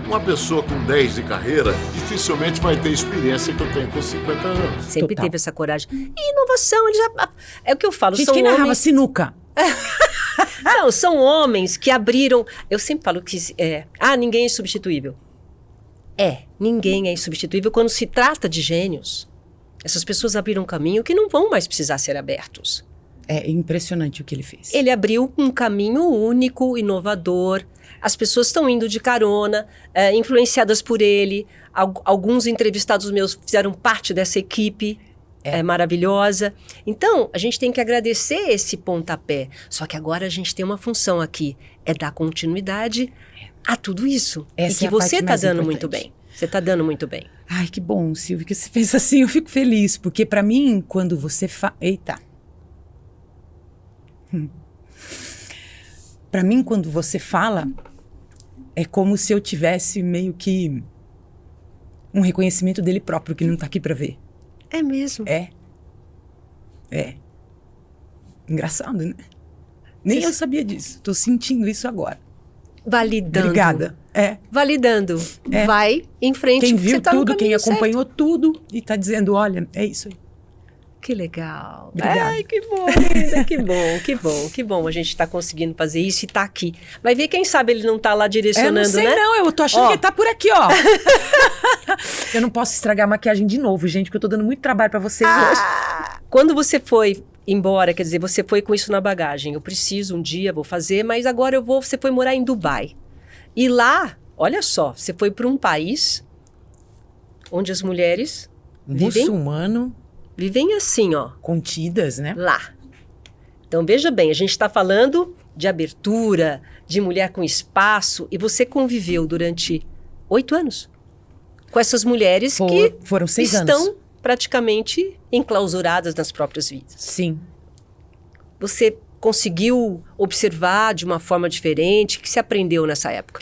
Uma pessoa com 10 de carreira dificilmente vai ter a experiência que eu tenho com 50 anos. Sempre Total. teve essa coragem. E inovação, ele já... É o que eu falo, Gente, são quem narrava homens... sinuca? Não, são homens que abriram... Eu sempre falo que... ninguém é insubstituível. Ninguém é insubstituível quando se trata de gênios. Essas pessoas abriram um caminho que não vão mais precisar ser abertos. É impressionante o que ele fez. Ele abriu um caminho único, inovador. As pessoas estão indo de carona, influenciadas por ele. Alguns entrevistados meus fizeram parte dessa equipe maravilhosa. Então, a gente tem que agradecer esse pontapé. Só que agora a gente tem uma função aqui, dar continuidade a tudo isso. Essa e é que a você parte está mais dando importante. muito bem. Você está dando muito bem. Ai, que bom, Silvia, que você pensa assim. Eu fico feliz, porque pra mim, quando você Eita. Pra mim, quando você fala, é como se eu tivesse meio que um reconhecimento dele próprio, que não tá aqui pra ver. É mesmo. É. Engraçado, né? Nem eu sabia disso. Tô sentindo isso agora. Validando. Obrigada. Validando. É. Vai em frente. Quem porque você viu tá no tudo, quem caminho certo. acompanhou tudo e tá dizendo, olha, é isso aí. Que legal. Obrigada. Ai, que bom, linda, que bom, que bom, que bom. A gente tá conseguindo fazer isso e tá aqui. Vai ver, quem sabe ele não tá lá direcionando, Eu não sei né? não, eu tô achando que ele tá por aqui, ó. Eu não posso estragar a maquiagem de novo, gente, porque eu tô dando muito trabalho pra vocês hoje. Quando você foi embora, quer dizer, você foi com isso na bagagem. Eu preciso um dia, vou fazer, mas agora você foi morar em Dubai. E lá, olha só, você foi para um país onde as mulheres Muçulmano, vivem assim, ó. contidas, né? Lá. Então, veja bem, a gente está falando de abertura, de mulher com espaço, e você conviveu durante 8 anos com essas mulheres que Foram 6 estão anos. praticamente enclausuradas nas próprias vidas. Sim. Você conseguiu observar de uma forma diferente? O que você aprendeu nessa época?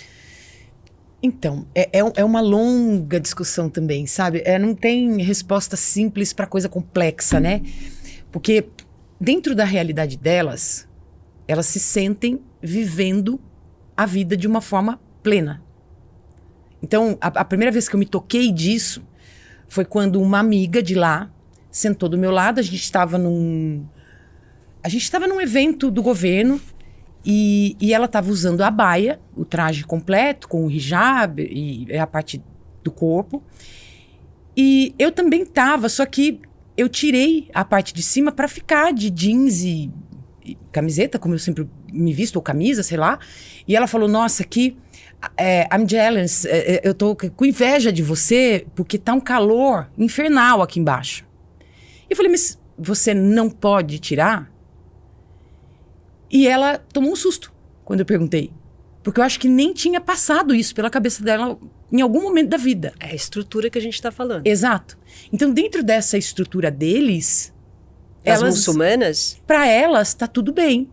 Então, é uma longa discussão também, sabe? Não tem resposta simples para coisa complexa, né? Porque dentro da realidade delas, elas se sentem vivendo a vida de uma forma plena. Então, a primeira vez que eu me toquei disso foi quando uma amiga de lá sentou do meu lado. A gente estava num evento do governo. E ela estava usando a baia, o traje completo, com o hijab e a parte do corpo. E eu também estava, só que eu tirei a parte de cima para ficar de jeans e camiseta, como eu sempre me visto, ou camisa, sei lá. E ela falou, nossa, I'm jealous, eu tô com inveja de você, porque tá um calor infernal aqui embaixo. E eu falei, mas você não pode tirar? E ela tomou um susto quando eu perguntei. Porque eu acho que nem tinha passado isso pela cabeça dela em algum momento da vida. É a estrutura que a gente está falando. Exato. Então, dentro dessa estrutura deles... As muçulmanas? Para elas, tá tudo bem.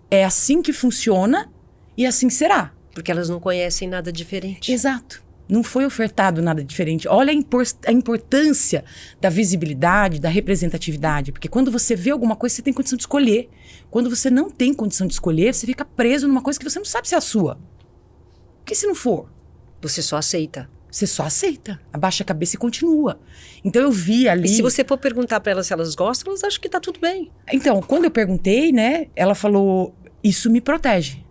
É assim que funciona e assim será. Porque elas não conhecem nada diferente. Exato. Não foi ofertado nada diferente. Olha a importância da visibilidade, da representatividade. Porque quando você vê alguma coisa, você tem condição de escolher. Quando você não tem condição de escolher, você fica preso numa coisa que você não sabe se é a sua. Porque se não for? Você só aceita. Você só aceita. Abaixa a cabeça e continua. Então eu vi ali... E se você for perguntar para elas se elas gostam, elas acham que tá tudo bem. Então, quando eu perguntei, né, ela falou, isso me protege.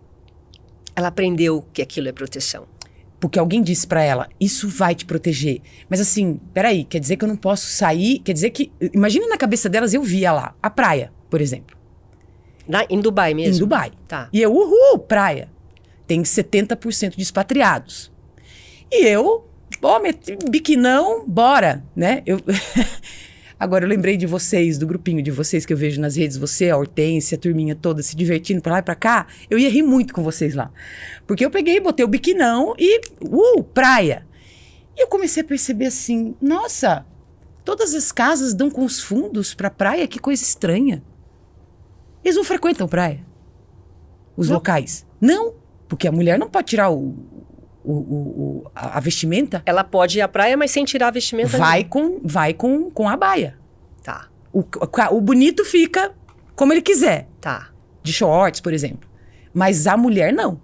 Ela aprendeu que aquilo é proteção. Porque alguém disse pra ela, isso vai te proteger. Mas assim, peraí, quer dizer que eu não posso sair? Quer dizer que... Imagina na cabeça delas, eu via lá, a praia, por exemplo. Em Dubai mesmo? Em Dubai. Tá. E eu, praia. Tem 70% de expatriados. E eu, biquinão, bora, né? Agora eu lembrei de vocês, do grupinho de vocês que eu vejo nas redes, você, a Hortência, a turminha toda se divertindo pra lá e pra cá. Eu ia rir muito com vocês lá. Porque eu peguei, botei o biquinão e, praia. E eu comecei a perceber assim, nossa, todas as casas dão com os fundos pra praia, que coisa estranha. Eles não frequentam praia, os locais. Não, porque a mulher não pode tirar a vestimenta. Ela pode ir à praia, mas sem tirar a vestimenta. Vai com a baia. Tá, O bonito fica como ele quiser. tá. De shorts, por exemplo. Mas a mulher não.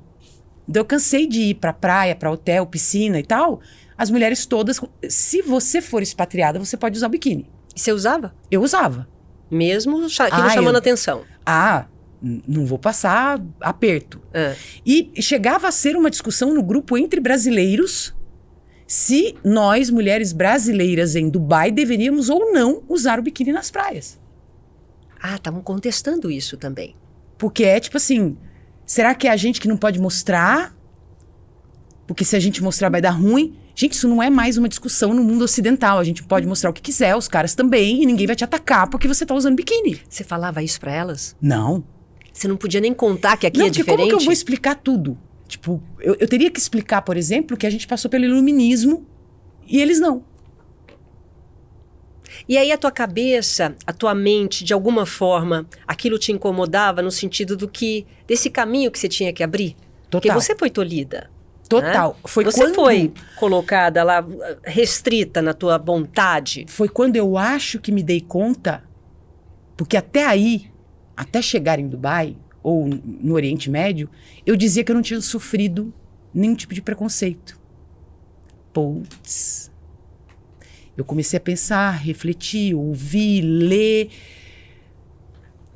Então eu cansei de ir pra praia, pra hotel, piscina e tal. As mulheres todas... Se você for expatriada, você pode usar o biquíni. E você usava? Eu usava. Mesmo aquilo chamando atenção. Não vou passar aperto. Ah. E chegava a ser uma discussão no grupo entre brasileiros se nós, mulheres brasileiras em Dubai, deveríamos ou não usar o biquíni nas praias. Estavam contestando isso também. Porque é tipo assim, será que é a gente que não pode mostrar? Porque se a gente mostrar vai dar ruim. Gente, isso não é mais uma discussão no mundo ocidental. A gente pode mostrar o que quiser, os caras também, e ninguém vai te atacar porque você tá usando biquíni. Você falava isso pra elas? Não. Você não podia nem contar que aqui Não, é porque diferente? como que eu vou explicar tudo? Tipo, eu teria que explicar, por exemplo, que a gente passou pelo iluminismo e eles não. E aí a tua cabeça, a tua mente, de alguma forma, aquilo te incomodava no sentido desse caminho que você tinha que abrir? Total. Porque você foi tolhida. Total. Né? Foi você quando... foi colocada lá, restrita na tua vontade. Foi quando eu acho que me dei conta, porque até aí, até chegar em Dubai, ou no Oriente Médio, eu dizia que eu não tinha sofrido nenhum tipo de preconceito. Putz. Eu comecei a pensar, refletir, ouvir, ler.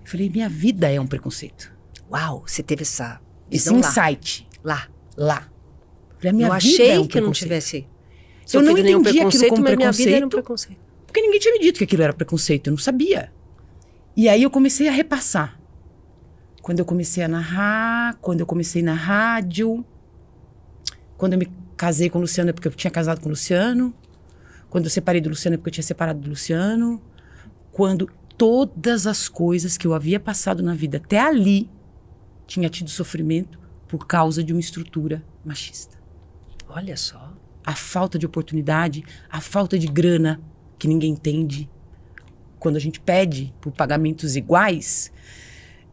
Eu falei, minha vida é um preconceito. Uau, você teve essa Esse visão insight. lá. Falei, a minha Eu vida achei é um que eu não preconceito. tivesse Eu não sofrido nenhum entendi aquilo preconceito, como mas minha vida era um preconceito. preconceito. Porque ninguém tinha me dito que aquilo era preconceito, eu não sabia. E aí eu comecei a repassar. Quando eu comecei a narrar, quando eu comecei na rádio, quando eu me casei com o Luciano é porque eu tinha casado com o Luciano, quando eu separei do Luciano é porque eu tinha separado do Luciano, quando todas as coisas que eu havia passado na vida até ali tinha tido sofrimento por causa de uma estrutura machista. Olha só. A falta de oportunidade, a falta de grana que ninguém entende. Quando a gente pede por pagamentos iguais,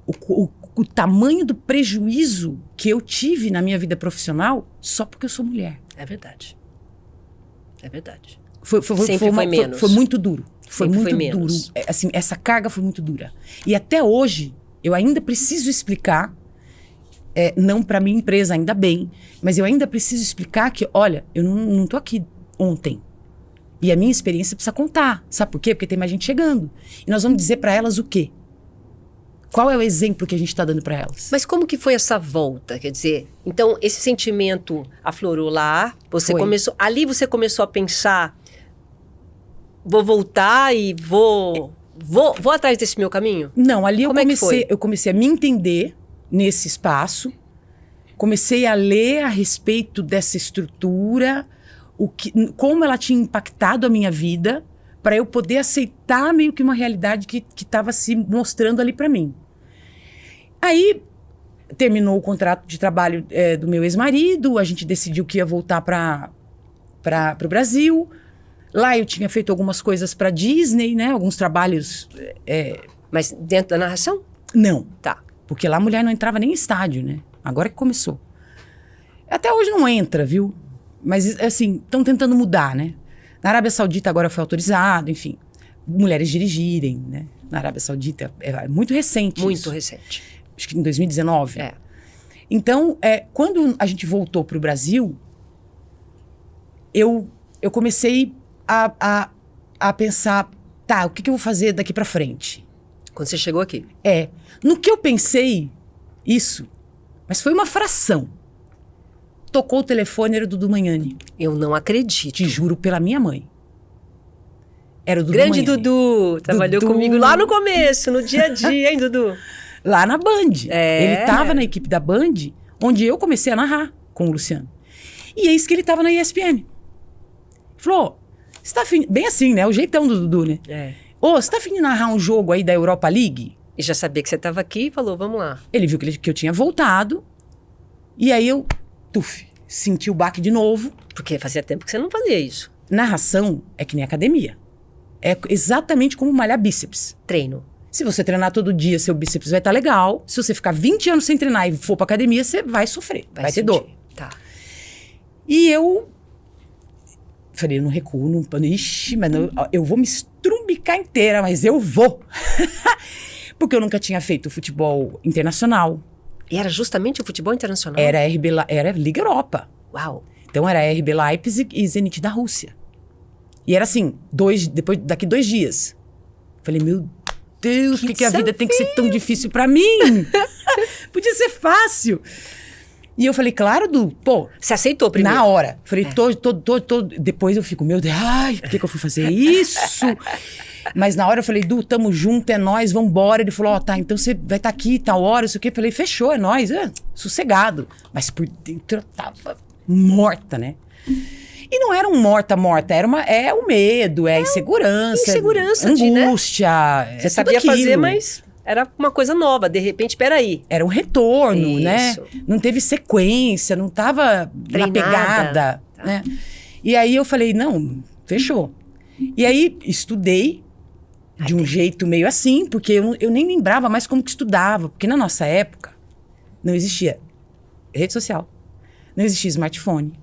o tamanho do prejuízo que eu tive na minha vida profissional só porque eu sou mulher. É verdade. É verdade. Foi menos. Foi muito duro. Foi Sempre muito foi duro. menos. Assim, essa carga foi muito dura. E até hoje, eu ainda preciso explicar, não para minha empresa, ainda bem, mas eu ainda preciso explicar que, olha, eu não tô aqui ontem. E a minha experiência precisa contar. Sabe por quê? Porque tem mais gente chegando. E nós vamos dizer para elas o quê? Qual é o exemplo que a gente está dando para elas? Mas como que foi essa volta? Quer dizer, então esse sentimento aflorou lá, ali você começou a pensar, vou voltar e vou atrás desse meu caminho? Não, ali Como é que foi? eu comecei a me entender nesse espaço, comecei a ler a respeito dessa estrutura, como ela tinha impactado a minha vida, para eu poder aceitar meio que uma realidade que estava se mostrando ali para mim. Aí terminou o contrato de trabalho do meu ex-marido, a gente decidiu que ia voltar para o Brasil. Lá eu tinha feito algumas coisas para Disney, né? Alguns trabalhos. Mas dentro da narração? Não, Tá. porque lá a mulher não entrava nem em estádio, né? Agora que começou. Até hoje não entra, viu? Mas, assim, estão tentando mudar, né? Na Arábia Saudita agora foi autorizado, enfim. Mulheres dirigirem, né? Na Arábia Saudita é muito recente. Muito isso. recente. Acho que em 2019. É. Então, quando a gente voltou para o Brasil, eu comecei a pensar, tá, o que eu vou fazer daqui para frente? Quando você chegou aqui. No que eu pensei, isso, mas foi uma fração. Tocou o telefone, era o Dudu Manhani. Eu não acredito. Te juro pela minha mãe. Era o Dudu Grande Manhani. Dudu. Trabalhou Dudu. comigo lá no começo, no dia a dia, hein, Dudu? Lá na Band. É. Ele estava na equipe da Band, onde eu comecei a narrar com o Luciano. E eis que ele estava na ESPN. Falou, você tá afim... Bem assim, né? O jeitão do Dudu, né? Você tá afim de narrar um jogo aí da Europa League? E já sabia que você estava aqui e falou, vamos lá. Ele viu que eu tinha voltado. E aí eu, senti o baque de novo. Porque fazia tempo que você não fazia isso. Narração é que nem academia. É exatamente como malhar bíceps. Treino. Se você treinar todo dia, seu bíceps vai estar legal. Se você ficar 20 anos sem treinar e for pra academia, você vai sofrer, vai ter sentir. dor. Tá. E eu falei, eu não recuo, não... Ixi, mas eu vou me estrumbicar inteira, mas eu vou. Porque eu nunca tinha feito futebol internacional. E era justamente o futebol internacional? Era Liga Europa. Uau. Então era RB Leipzig e Zenit da Rússia. E era assim, daqui 2 dias. Falei, meu Deus, por que a vida tem que ser tão difícil pra mim? Podia ser fácil. E eu falei, claro, Du, pô. Você aceitou primeiro? Na hora. Falei, depois eu fico, meu Deus, ai, por que eu fui fazer isso? Mas na hora eu falei, Du, tamo junto, é nóis, vambora. Ele falou, tá, então você vai estar aqui, tal hora, isso aqui. Eu falei, fechou, é nóis, sossegado. Mas por dentro eu tava morta, né? E não era um morta, é o medo, é insegurança. Angústia. Você sabia fazer, mas era uma coisa nova. De repente, peraí. Era um retorno, né? Não teve sequência, não tava na pegada, né? E aí eu falei, não, fechou. E aí estudei de um jeito meio assim, porque eu nem lembrava mais como que estudava. Porque na nossa época não existia rede social, não existia smartphone,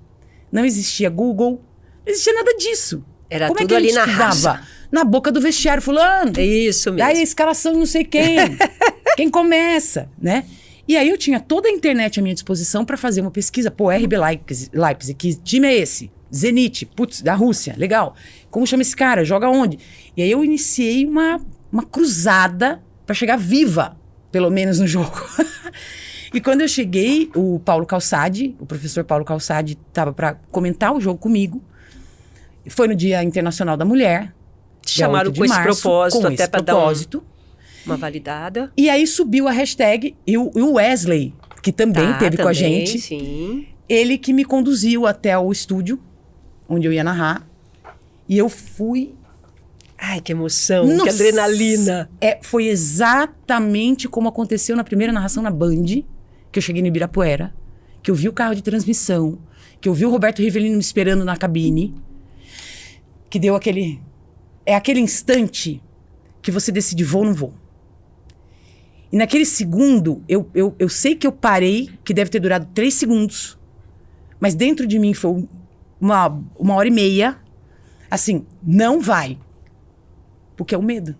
não existia Google, não existia nada disso. Era como tudo é que ali na raça. Na boca do vestiário, fulano. É isso mesmo. Daí a escalação de não sei quem. Quem começa, né? E aí eu tinha toda a internet à minha disposição para fazer uma pesquisa. Pô, RB Leipzig, que time é esse? Zenit, putz, da Rússia, legal. Como chama esse cara? Joga onde? E aí eu iniciei uma cruzada para chegar viva, pelo menos no jogo. E quando eu cheguei, o professor Paulo Calçade, estava para comentar o jogo comigo. Foi no Dia Internacional da Mulher. Te chamaram com esse propósito, até para dar uma validada. E aí subiu a hashtag, e o Wesley, que também teve com a gente. Sim. Ele que me conduziu até o estúdio, onde eu ia narrar. E eu fui... Ai, que emoção, que adrenalina. Foi exatamente como aconteceu na primeira narração na Band, que eu cheguei no Ibirapuera, que eu vi o carro de transmissão, que eu vi o Roberto Rivelino me esperando na cabine, que deu aquele... É aquele instante que você decide, vou ou não vou. E naquele segundo, eu sei que eu parei, que deve ter durado 3 segundos, mas dentro de mim foi uma hora e meia, assim, não vai. Porque é o medo.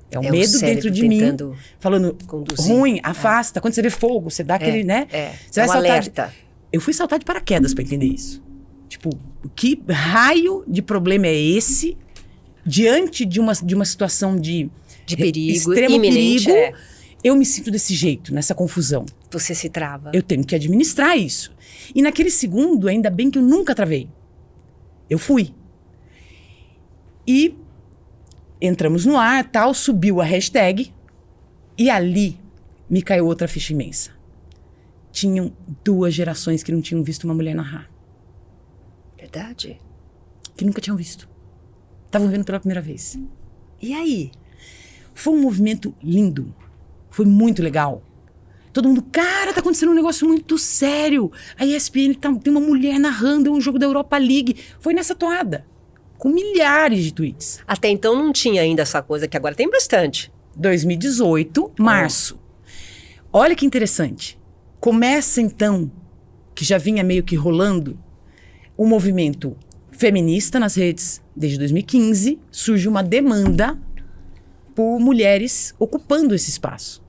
É o medo dentro de mim, falando, conduzir. Ruim, afasta. Quando você vê fogo, você dá aquele, né? Você vai saltar alerta. Eu fui saltar de paraquedas pra entender isso. Tipo, que raio de problema é esse diante de uma situação de perigo, extremo iminente, perigo? Eu me sinto desse jeito, nessa confusão. Você se trava. Eu tenho que administrar isso. E naquele segundo, ainda bem que eu nunca travei. Eu fui. E entramos no ar, tal, subiu a hashtag. E ali me caiu outra ficha imensa. Tinham 2 gerações que não tinham visto uma mulher narrar. Verdade. Que nunca tinham visto. Estavam vendo pela primeira vez. E aí? Foi um movimento lindo. Foi muito legal. Todo mundo, cara, tá acontecendo um negócio muito sério. A ESPN tem uma mulher narrando um jogo da Europa League. Foi nessa toada. Com milhares de tweets. Até então não tinha ainda essa coisa que agora tem bastante. 2018, março. Olha que interessante. Começa então, que já vinha meio que rolando, um movimento feminista nas redes desde 2015. Surge uma demanda por mulheres ocupando esse espaço.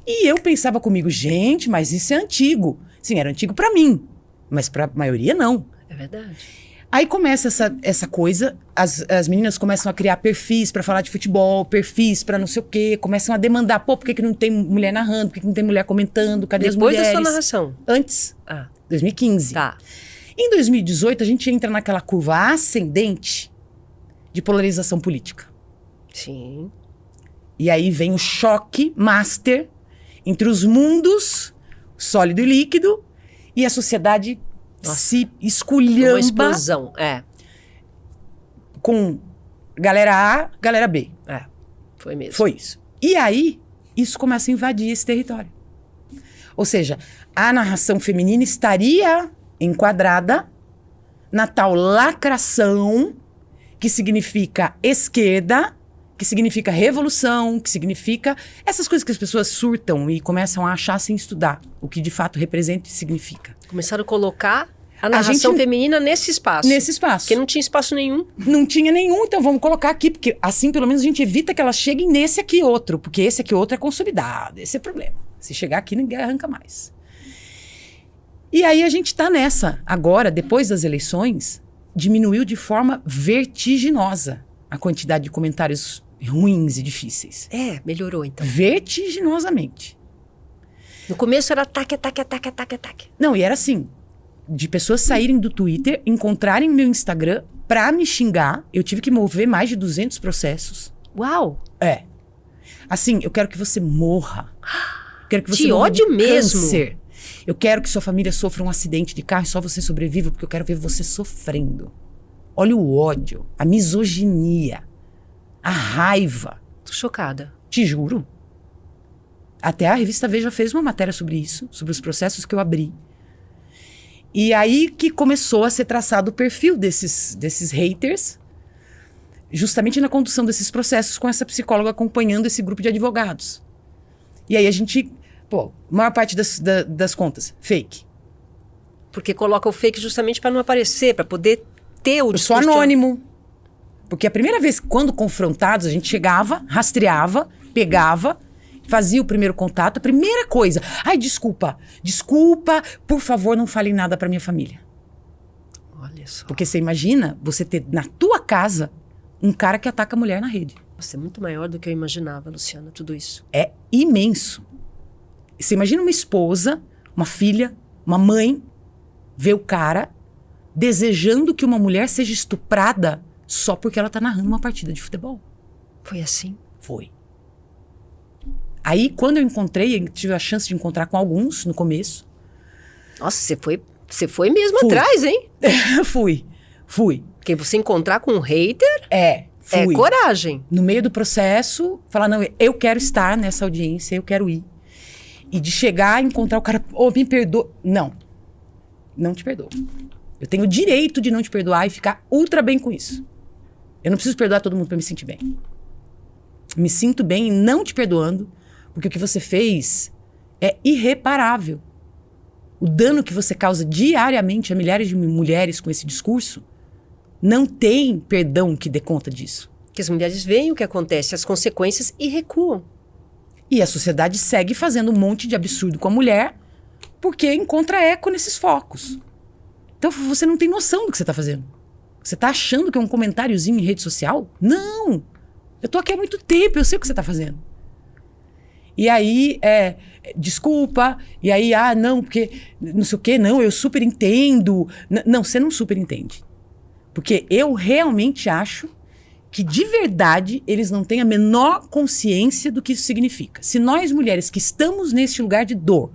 E eu pensava comigo, gente, mas isso é antigo. Sim, era antigo pra mim, mas pra maioria não. É verdade. Aí começa essa coisa, as meninas começam a criar perfis pra falar de futebol, perfis pra não sei o quê, começam a demandar, pô, por que não tem mulher narrando, por que não tem mulher comentando, cadê as mulheres? Depois da sua narração? Antes, 2015. Tá. Em 2018, a gente entra naquela curva ascendente de polarização política. Sim. E aí vem o choque master entre os mundos, sólido e líquido, e a sociedade se esculhamba. Uma explosão, com galera A, galera B. Foi mesmo. Foi isso. E aí, isso começa a invadir esse território. Ou seja, a narração feminina estaria enquadrada na tal lacração, que significa esquerda, que significa revolução, que significa essas coisas que as pessoas surtam e começam a achar sem estudar o que de fato representa e significa. Começaram a colocar a narração feminina nesse espaço. Nesse espaço. Porque não tinha espaço nenhum. Não tinha nenhum, então vamos colocar aqui, porque assim pelo menos a gente evita que elas cheguem nesse aqui outro, porque esse aqui outro é consolidado, esse é o problema. Se chegar aqui, ninguém arranca mais. E aí a gente tá nessa. Agora, depois das eleições, diminuiu de forma vertiginosa a quantidade de comentários ruins e difíceis. Melhorou então. Vertiginosamente. No começo era ataque, ataque, ataque, ataque, ataque. Não, e era assim, de pessoas saírem do Twitter, encontrarem meu Instagram pra me xingar. Eu tive que mover mais de 200 processos. Uau! Assim, eu quero que você morra. Quero que você De morra ódio de mesmo. câncer. Eu quero que sua família sofra um acidente de carro e só você sobreviva, porque eu quero ver você sofrendo. Olha o ódio, a misoginia, a raiva. Tô chocada. Te juro. Até a revista Veja fez uma matéria sobre isso, sobre os processos que eu abri. E aí que começou a ser traçado o perfil desses haters, justamente na condução desses processos, com essa psicóloga acompanhando esse grupo de advogados. E aí a gente, a maior parte das contas, fake. Porque coloca o fake justamente para não aparecer, para poder ter o Eu sou anônimo. Porque a primeira vez, quando confrontados, a gente chegava, rastreava, pegava, fazia o primeiro contato, a primeira coisa. Ai, desculpa, por favor, não fale nada pra minha família. Olha só. Porque você imagina você ter na tua casa um cara que ataca a mulher na rede. Nossa, é muito maior do que eu imaginava, Luciana, tudo isso. É imenso. Você imagina uma esposa, uma filha, uma mãe, ver o cara desejando que uma mulher seja estuprada só porque ela tá narrando uma partida de futebol. Foi assim? Foi. Aí, quando eu tive a chance de encontrar com alguns no começo. Nossa, você foi mesmo atrás, hein? Fui. Porque você encontrar com um hater Fui. é coragem. No meio do processo, falar, não, eu quero estar nessa audiência, eu quero ir. E de chegar, encontrar o cara, me perdoa. Não te perdoo. Eu tenho o direito de não te perdoar e ficar ultra bem com isso. Eu não preciso perdoar todo mundo pra me sentir bem. Me sinto bem e não te perdoando, porque o que você fez é irreparável. O dano que você causa diariamente a milhares de mulheres com esse discurso, não tem perdão que dê conta disso. Que as mulheres veem o que acontece, as consequências e recuam. E a sociedade segue fazendo um monte de absurdo com a mulher, porque encontra eco nesses focos. Então você não tem noção do que você está fazendo. Você está achando que é um comentáriozinho em rede social? Não! Eu tô aqui há muito tempo, eu sei o que você tá fazendo. E aí, desculpa, e aí, não, porque não sei o quê, não, eu super entendo. Não, você não super entende. Porque eu realmente acho que, de verdade, eles não têm a menor consciência do que isso significa. Se nós, mulheres que estamos nesse lugar de dor,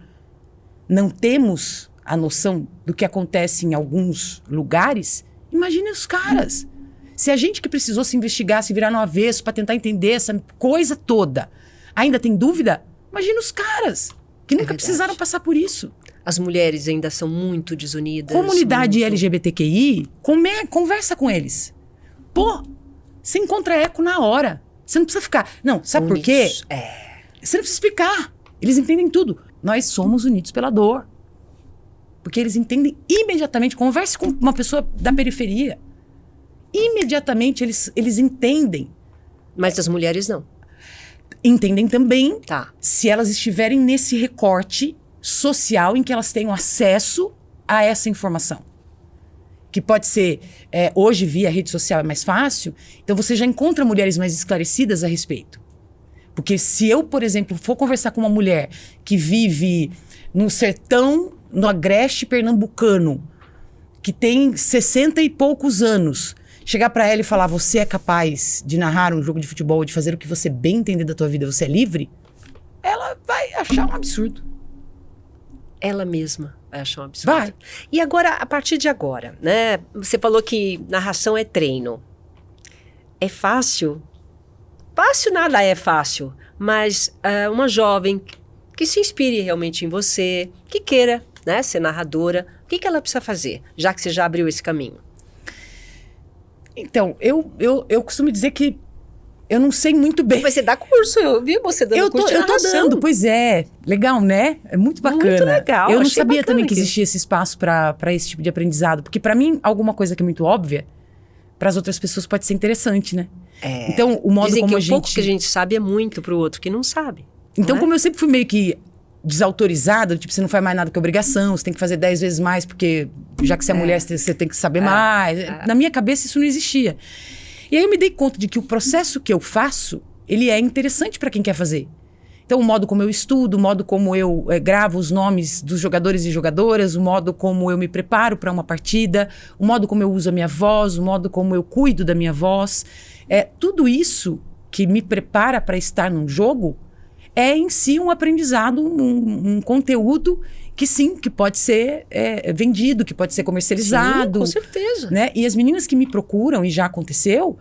não temos a noção do que acontece em alguns lugares, imagine os caras. Se a gente que precisou se investigar, se virar no avesso para tentar entender essa coisa toda, ainda tem dúvida, imagina os caras que nunca precisaram passar por isso. As mulheres ainda são muito desunidas. Comunidade LGBTQI, conversa com eles. Você encontra eco na hora. Você não precisa ficar... Não, sabe por quê? Você não precisa explicar. Eles entendem tudo. Nós somos unidos pela dor. Porque eles entendem imediatamente. Converse com uma pessoa da periferia. Imediatamente eles entendem. Mas as mulheres não. Entendem também Tá. se elas estiverem nesse recorte social em que elas tenham acesso a essa informação. Que pode ser, hoje via rede social é mais fácil, então você já encontra mulheres mais esclarecidas a respeito. Porque se eu, por exemplo, for conversar com uma mulher que vive no sertão, no agreste pernambucano, que tem 60 e poucos anos, chegar pra ela e falar, você é capaz de narrar um jogo de futebol, de fazer o que você bem entender da tua vida, você é livre? Ela vai achar um absurdo. Ela mesma vai achar um absurdo. Vai. E agora, a partir de agora, né? Você falou que narração é treino. É fácil? Fácil nada é fácil. Mas uma jovem que se inspire realmente em você, que queira, né, ser narradora, o que ela precisa fazer, já que você já abriu esse caminho? Então, eu costumo dizer que eu não sei muito bem. Mas você dá curso, eu vi você dando curso de Eu tô narração. dando, pois é. Legal, né? É muito bacana. Muito legal, Eu não achei sabia bacana também que aqui. existia esse espaço pra esse tipo de aprendizado. Porque pra mim, alguma coisa que é muito óbvia, para as outras pessoas pode ser interessante, né? Então, o modo Dizem como que a o gente... pouco que a gente sabe é muito pro outro que não sabe. Então, não é? como eu sempre fui meio que desautorizada, tipo, você não faz mais nada que obrigação, você tem que fazer 10 vezes mais, porque já que você é mulher, você tem que saber mais. Na minha cabeça, isso não existia. E aí eu me dei conta de que o processo que eu faço, ele é interessante para quem quer fazer. Então, o modo como eu estudo, o modo como eu gravo os nomes dos jogadores e jogadoras, o modo como eu me preparo para uma partida, o modo como eu uso a minha voz, o modo como eu cuido da minha voz. Tudo isso que me prepara para estar num jogo é em si um aprendizado, um conteúdo que sim, que pode ser vendido, que pode ser comercializado. Sim, com certeza. Né? E as meninas que me procuram, e já aconteceu,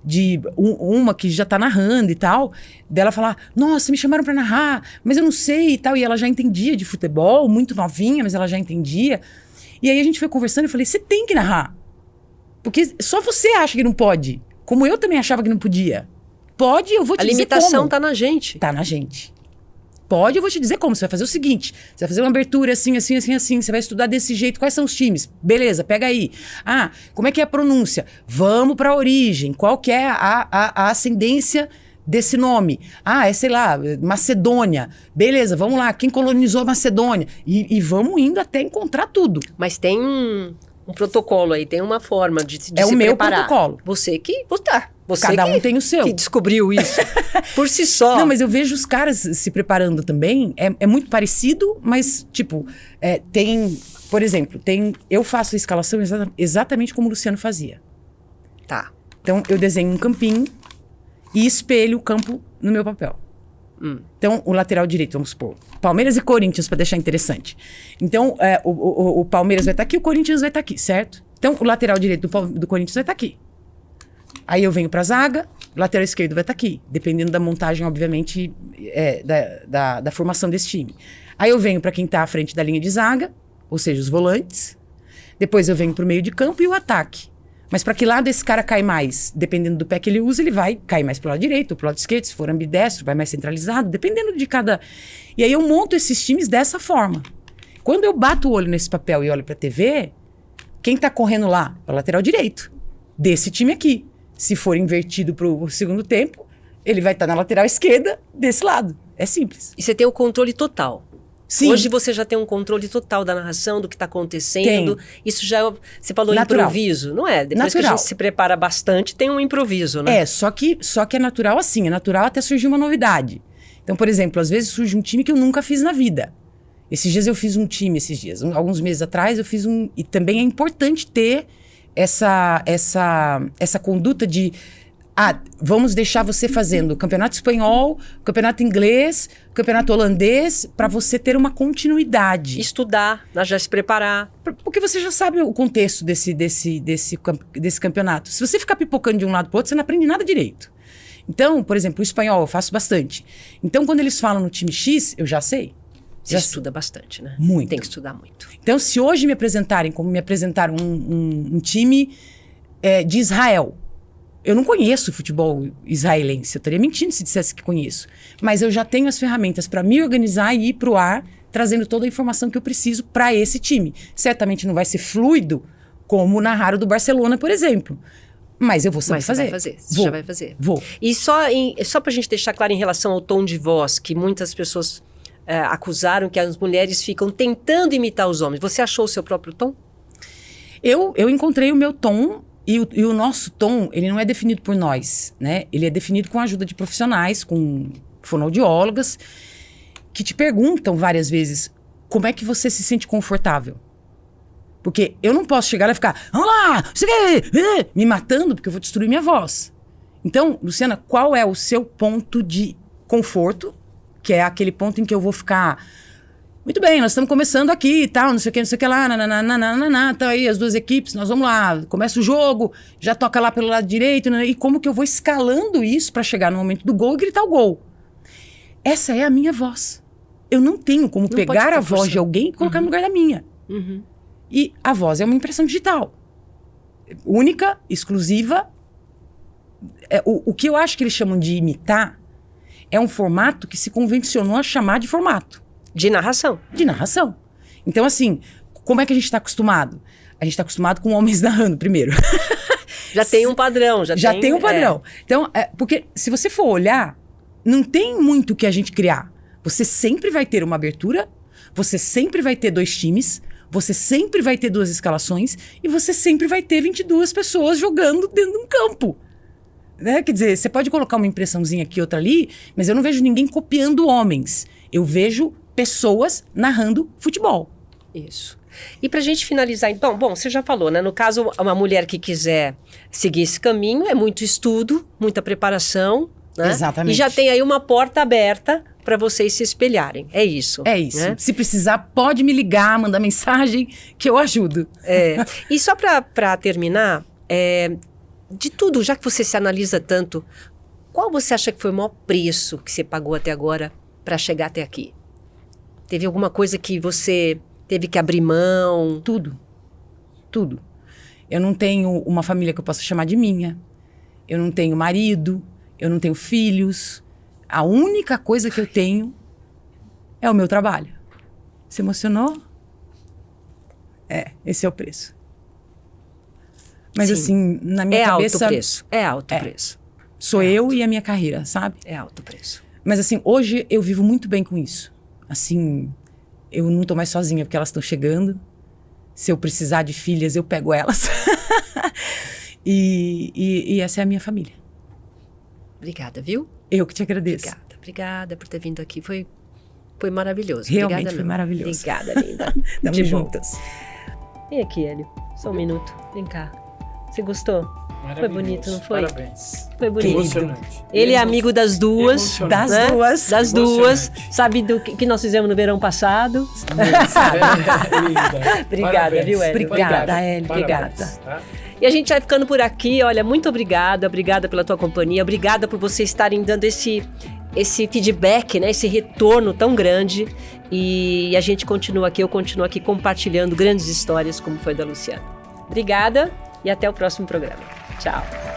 de uma que já tá narrando e tal, dela falar, nossa, me chamaram pra narrar, mas eu não sei e tal, e ela já entendia de futebol, muito novinha, mas ela já entendia. E aí a gente foi conversando e eu falei, você tem que narrar, porque só você acha que não pode, como eu também achava que não podia. Pode, eu vou te dizer como. A limitação tá na gente. Tá na gente. Pode, eu vou te dizer como. Você vai fazer o seguinte, você vai fazer uma abertura assim, assim, assim, assim, você vai estudar desse jeito, quais são os times? Beleza, pega aí. Ah, como é que é a pronúncia? Vamos para a origem, qual que é a ascendência desse nome? Ah, sei lá, Macedônia. Beleza, vamos lá, quem colonizou a Macedônia? E vamos indo até encontrar tudo. Mas tem um protocolo aí, tem uma forma de se o meu preparar. protocolo. Você Cada um tem o seu. Que descobriu isso por si só. Não, mas eu vejo os caras se preparando também. É muito parecido, mas, tipo, tem... Por exemplo, eu faço a escalação exatamente como o Luciano fazia. Tá. Então, eu desenho um campinho e espelho o campo no meu papel. Então, o lateral direito, vamos supor. Palmeiras e Corinthians, para deixar interessante. Então, o Palmeiras vai estar aqui, o Corinthians vai estar aqui, certo? Então, o lateral direito do Corinthians vai estar aqui. Aí eu venho pra zaga, o lateral esquerdo vai estar aqui, dependendo da montagem, obviamente, da formação desse time. Aí eu venho pra quem tá à frente da linha de zaga, ou seja, os volantes. Depois eu venho pro meio de campo e o ataque. Mas pra que lado esse cara cai mais? Dependendo do pé que ele usa, ele vai cair mais pro lado direito, pro lado esquerdo, se for ambidestro, vai mais centralizado, dependendo de cada... E aí eu monto esses times dessa forma. Quando eu bato o olho nesse papel e olho pra TV, quem tá correndo lá? É o lateral direito, desse time aqui. Se for invertido pro segundo tempo, ele vai estar na lateral esquerda desse lado. É simples. E você tem o controle total. Sim. Hoje você já tem um controle total da narração, do que está acontecendo. Tem. Isso já você falou Natural. improviso, não é? Depois Natural. que a gente se prepara bastante, tem um improviso, né? Só que é natural assim. É natural até surgir uma novidade. Então, por exemplo, às vezes surge um time que eu nunca fiz na vida. Esses dias eu fiz um time, alguns meses atrás eu fiz um... E também é importante ter essa conduta de vamos deixar você fazendo o campeonato espanhol, o campeonato inglês, o campeonato holandês, para você ter uma continuidade. Estudar, já se preparar. Porque você já sabe o contexto desse campeonato. Se você ficar pipocando de um lado para o outro, você não aprende nada direito. Então, por exemplo, o espanhol eu faço bastante. Então, quando eles falam no time X, eu já sei. Você estuda bastante, né? Muito. Tem que estudar muito. Então, se hoje me apresentarem como me apresentaram um time de Israel, eu não conheço futebol israelense, eu estaria mentindo se dissesse que conheço. Mas eu já tenho as ferramentas para me organizar e ir para o ar, trazendo toda a informação que eu preciso para esse time. Certamente não vai ser fluido como narrar o do Barcelona, por exemplo. Mas eu vou saber fazer. Você já vai fazer. Vou. E só para a gente deixar claro em relação ao tom de voz, que muitas pessoas acusaram que as mulheres ficam tentando imitar os homens. Você achou o seu próprio tom? Eu encontrei o meu tom e o nosso tom, ele não é definido por nós, né? Ele é definido com a ajuda de profissionais, com fonoaudiólogas, que te perguntam várias vezes como é que você se sente confortável. Porque eu não posso chegar lá e ficar, vamos lá, me matando, porque eu vou destruir minha voz. Então, Luciana, qual é o seu ponto de conforto, que é aquele ponto em que eu vou ficar, muito bem, nós estamos começando aqui e tal, não sei o que lá, tá aí as duas equipes, nós vamos lá, começa o jogo, já toca lá pelo lado direito, e como que eu vou escalando isso para chegar no momento do gol e gritar o gol. Essa é a minha voz. Eu não tenho como pegar a voz de alguém e colocar no lugar da minha. Uhum. E a voz é uma impressão digital. única, exclusiva. O que eu acho que eles chamam de imitar é um formato que se convencionou a chamar de formato. De narração. De narração. Então, assim, como é que a gente está acostumado? A gente está acostumado com homens narrando, primeiro. Já tem um padrão. Já tem um padrão. Então, porque se você for olhar, não tem muito o que a gente criar. Você sempre vai ter uma abertura, você sempre vai ter 2 times, você sempre vai ter 2 escalações e você sempre vai ter 22 pessoas jogando dentro de um campo. Né? Quer dizer, você pode colocar uma impressãozinha aqui, outra ali, mas eu não vejo ninguém copiando homens. Eu vejo pessoas narrando futebol. Isso. E pra gente finalizar, então, bom, você já falou, né? No caso, uma mulher que quiser seguir esse caminho, é muito estudo, muita preparação, né? Exatamente. E já tem aí uma porta aberta para vocês se espelharem. É isso. É isso. Né? Se precisar, pode me ligar, mandar mensagem, que eu ajudo. E só para terminar, de tudo, já que você se analisa tanto, qual você acha que foi o maior preço que você pagou até agora para chegar até aqui? Teve alguma coisa que você teve que abrir mão? Tudo. Tudo. Eu não tenho uma família que eu possa chamar de minha. Eu não tenho marido. Eu não tenho filhos. A única coisa que eu tenho é o meu trabalho. Se emocionou? Esse é o preço. Mas Sim. assim, na minha cabeça... É alto preço. Sou eu e a minha carreira, sabe? É alto preço. Mas assim, hoje eu vivo muito bem com isso. Assim, eu não tô mais sozinha porque elas estão chegando. Se eu precisar de filhas, eu pego elas. e essa é a minha família. Obrigada, viu? Eu que te agradeço. Obrigada por ter vindo aqui. Foi maravilhoso. Realmente Obrigada, foi maravilhoso. Obrigada, linda. Tamo De juntas. Vem aqui, Hélio. Só um minuto. Vem cá. Você gostou? Foi bonito, não foi? Parabéns. Foi bonito. Emocionante. Ele é amigo das duas. Emocionante. né? Das duas. Emocionante. Sabe do que nós fizemos no verão passado. Obrigada, Parabéns. viu, Hélio? Obrigada, Hélio. Parabéns, Obrigada. tá? E a gente vai ficando por aqui. Olha, muito obrigada pela tua companhia. Obrigada por vocês estarem dando esse feedback, né? Esse retorno tão grande. E a gente continua aqui, eu continuo aqui compartilhando grandes histórias como foi da Luciana. Obrigada e até o próximo programa. Tchau.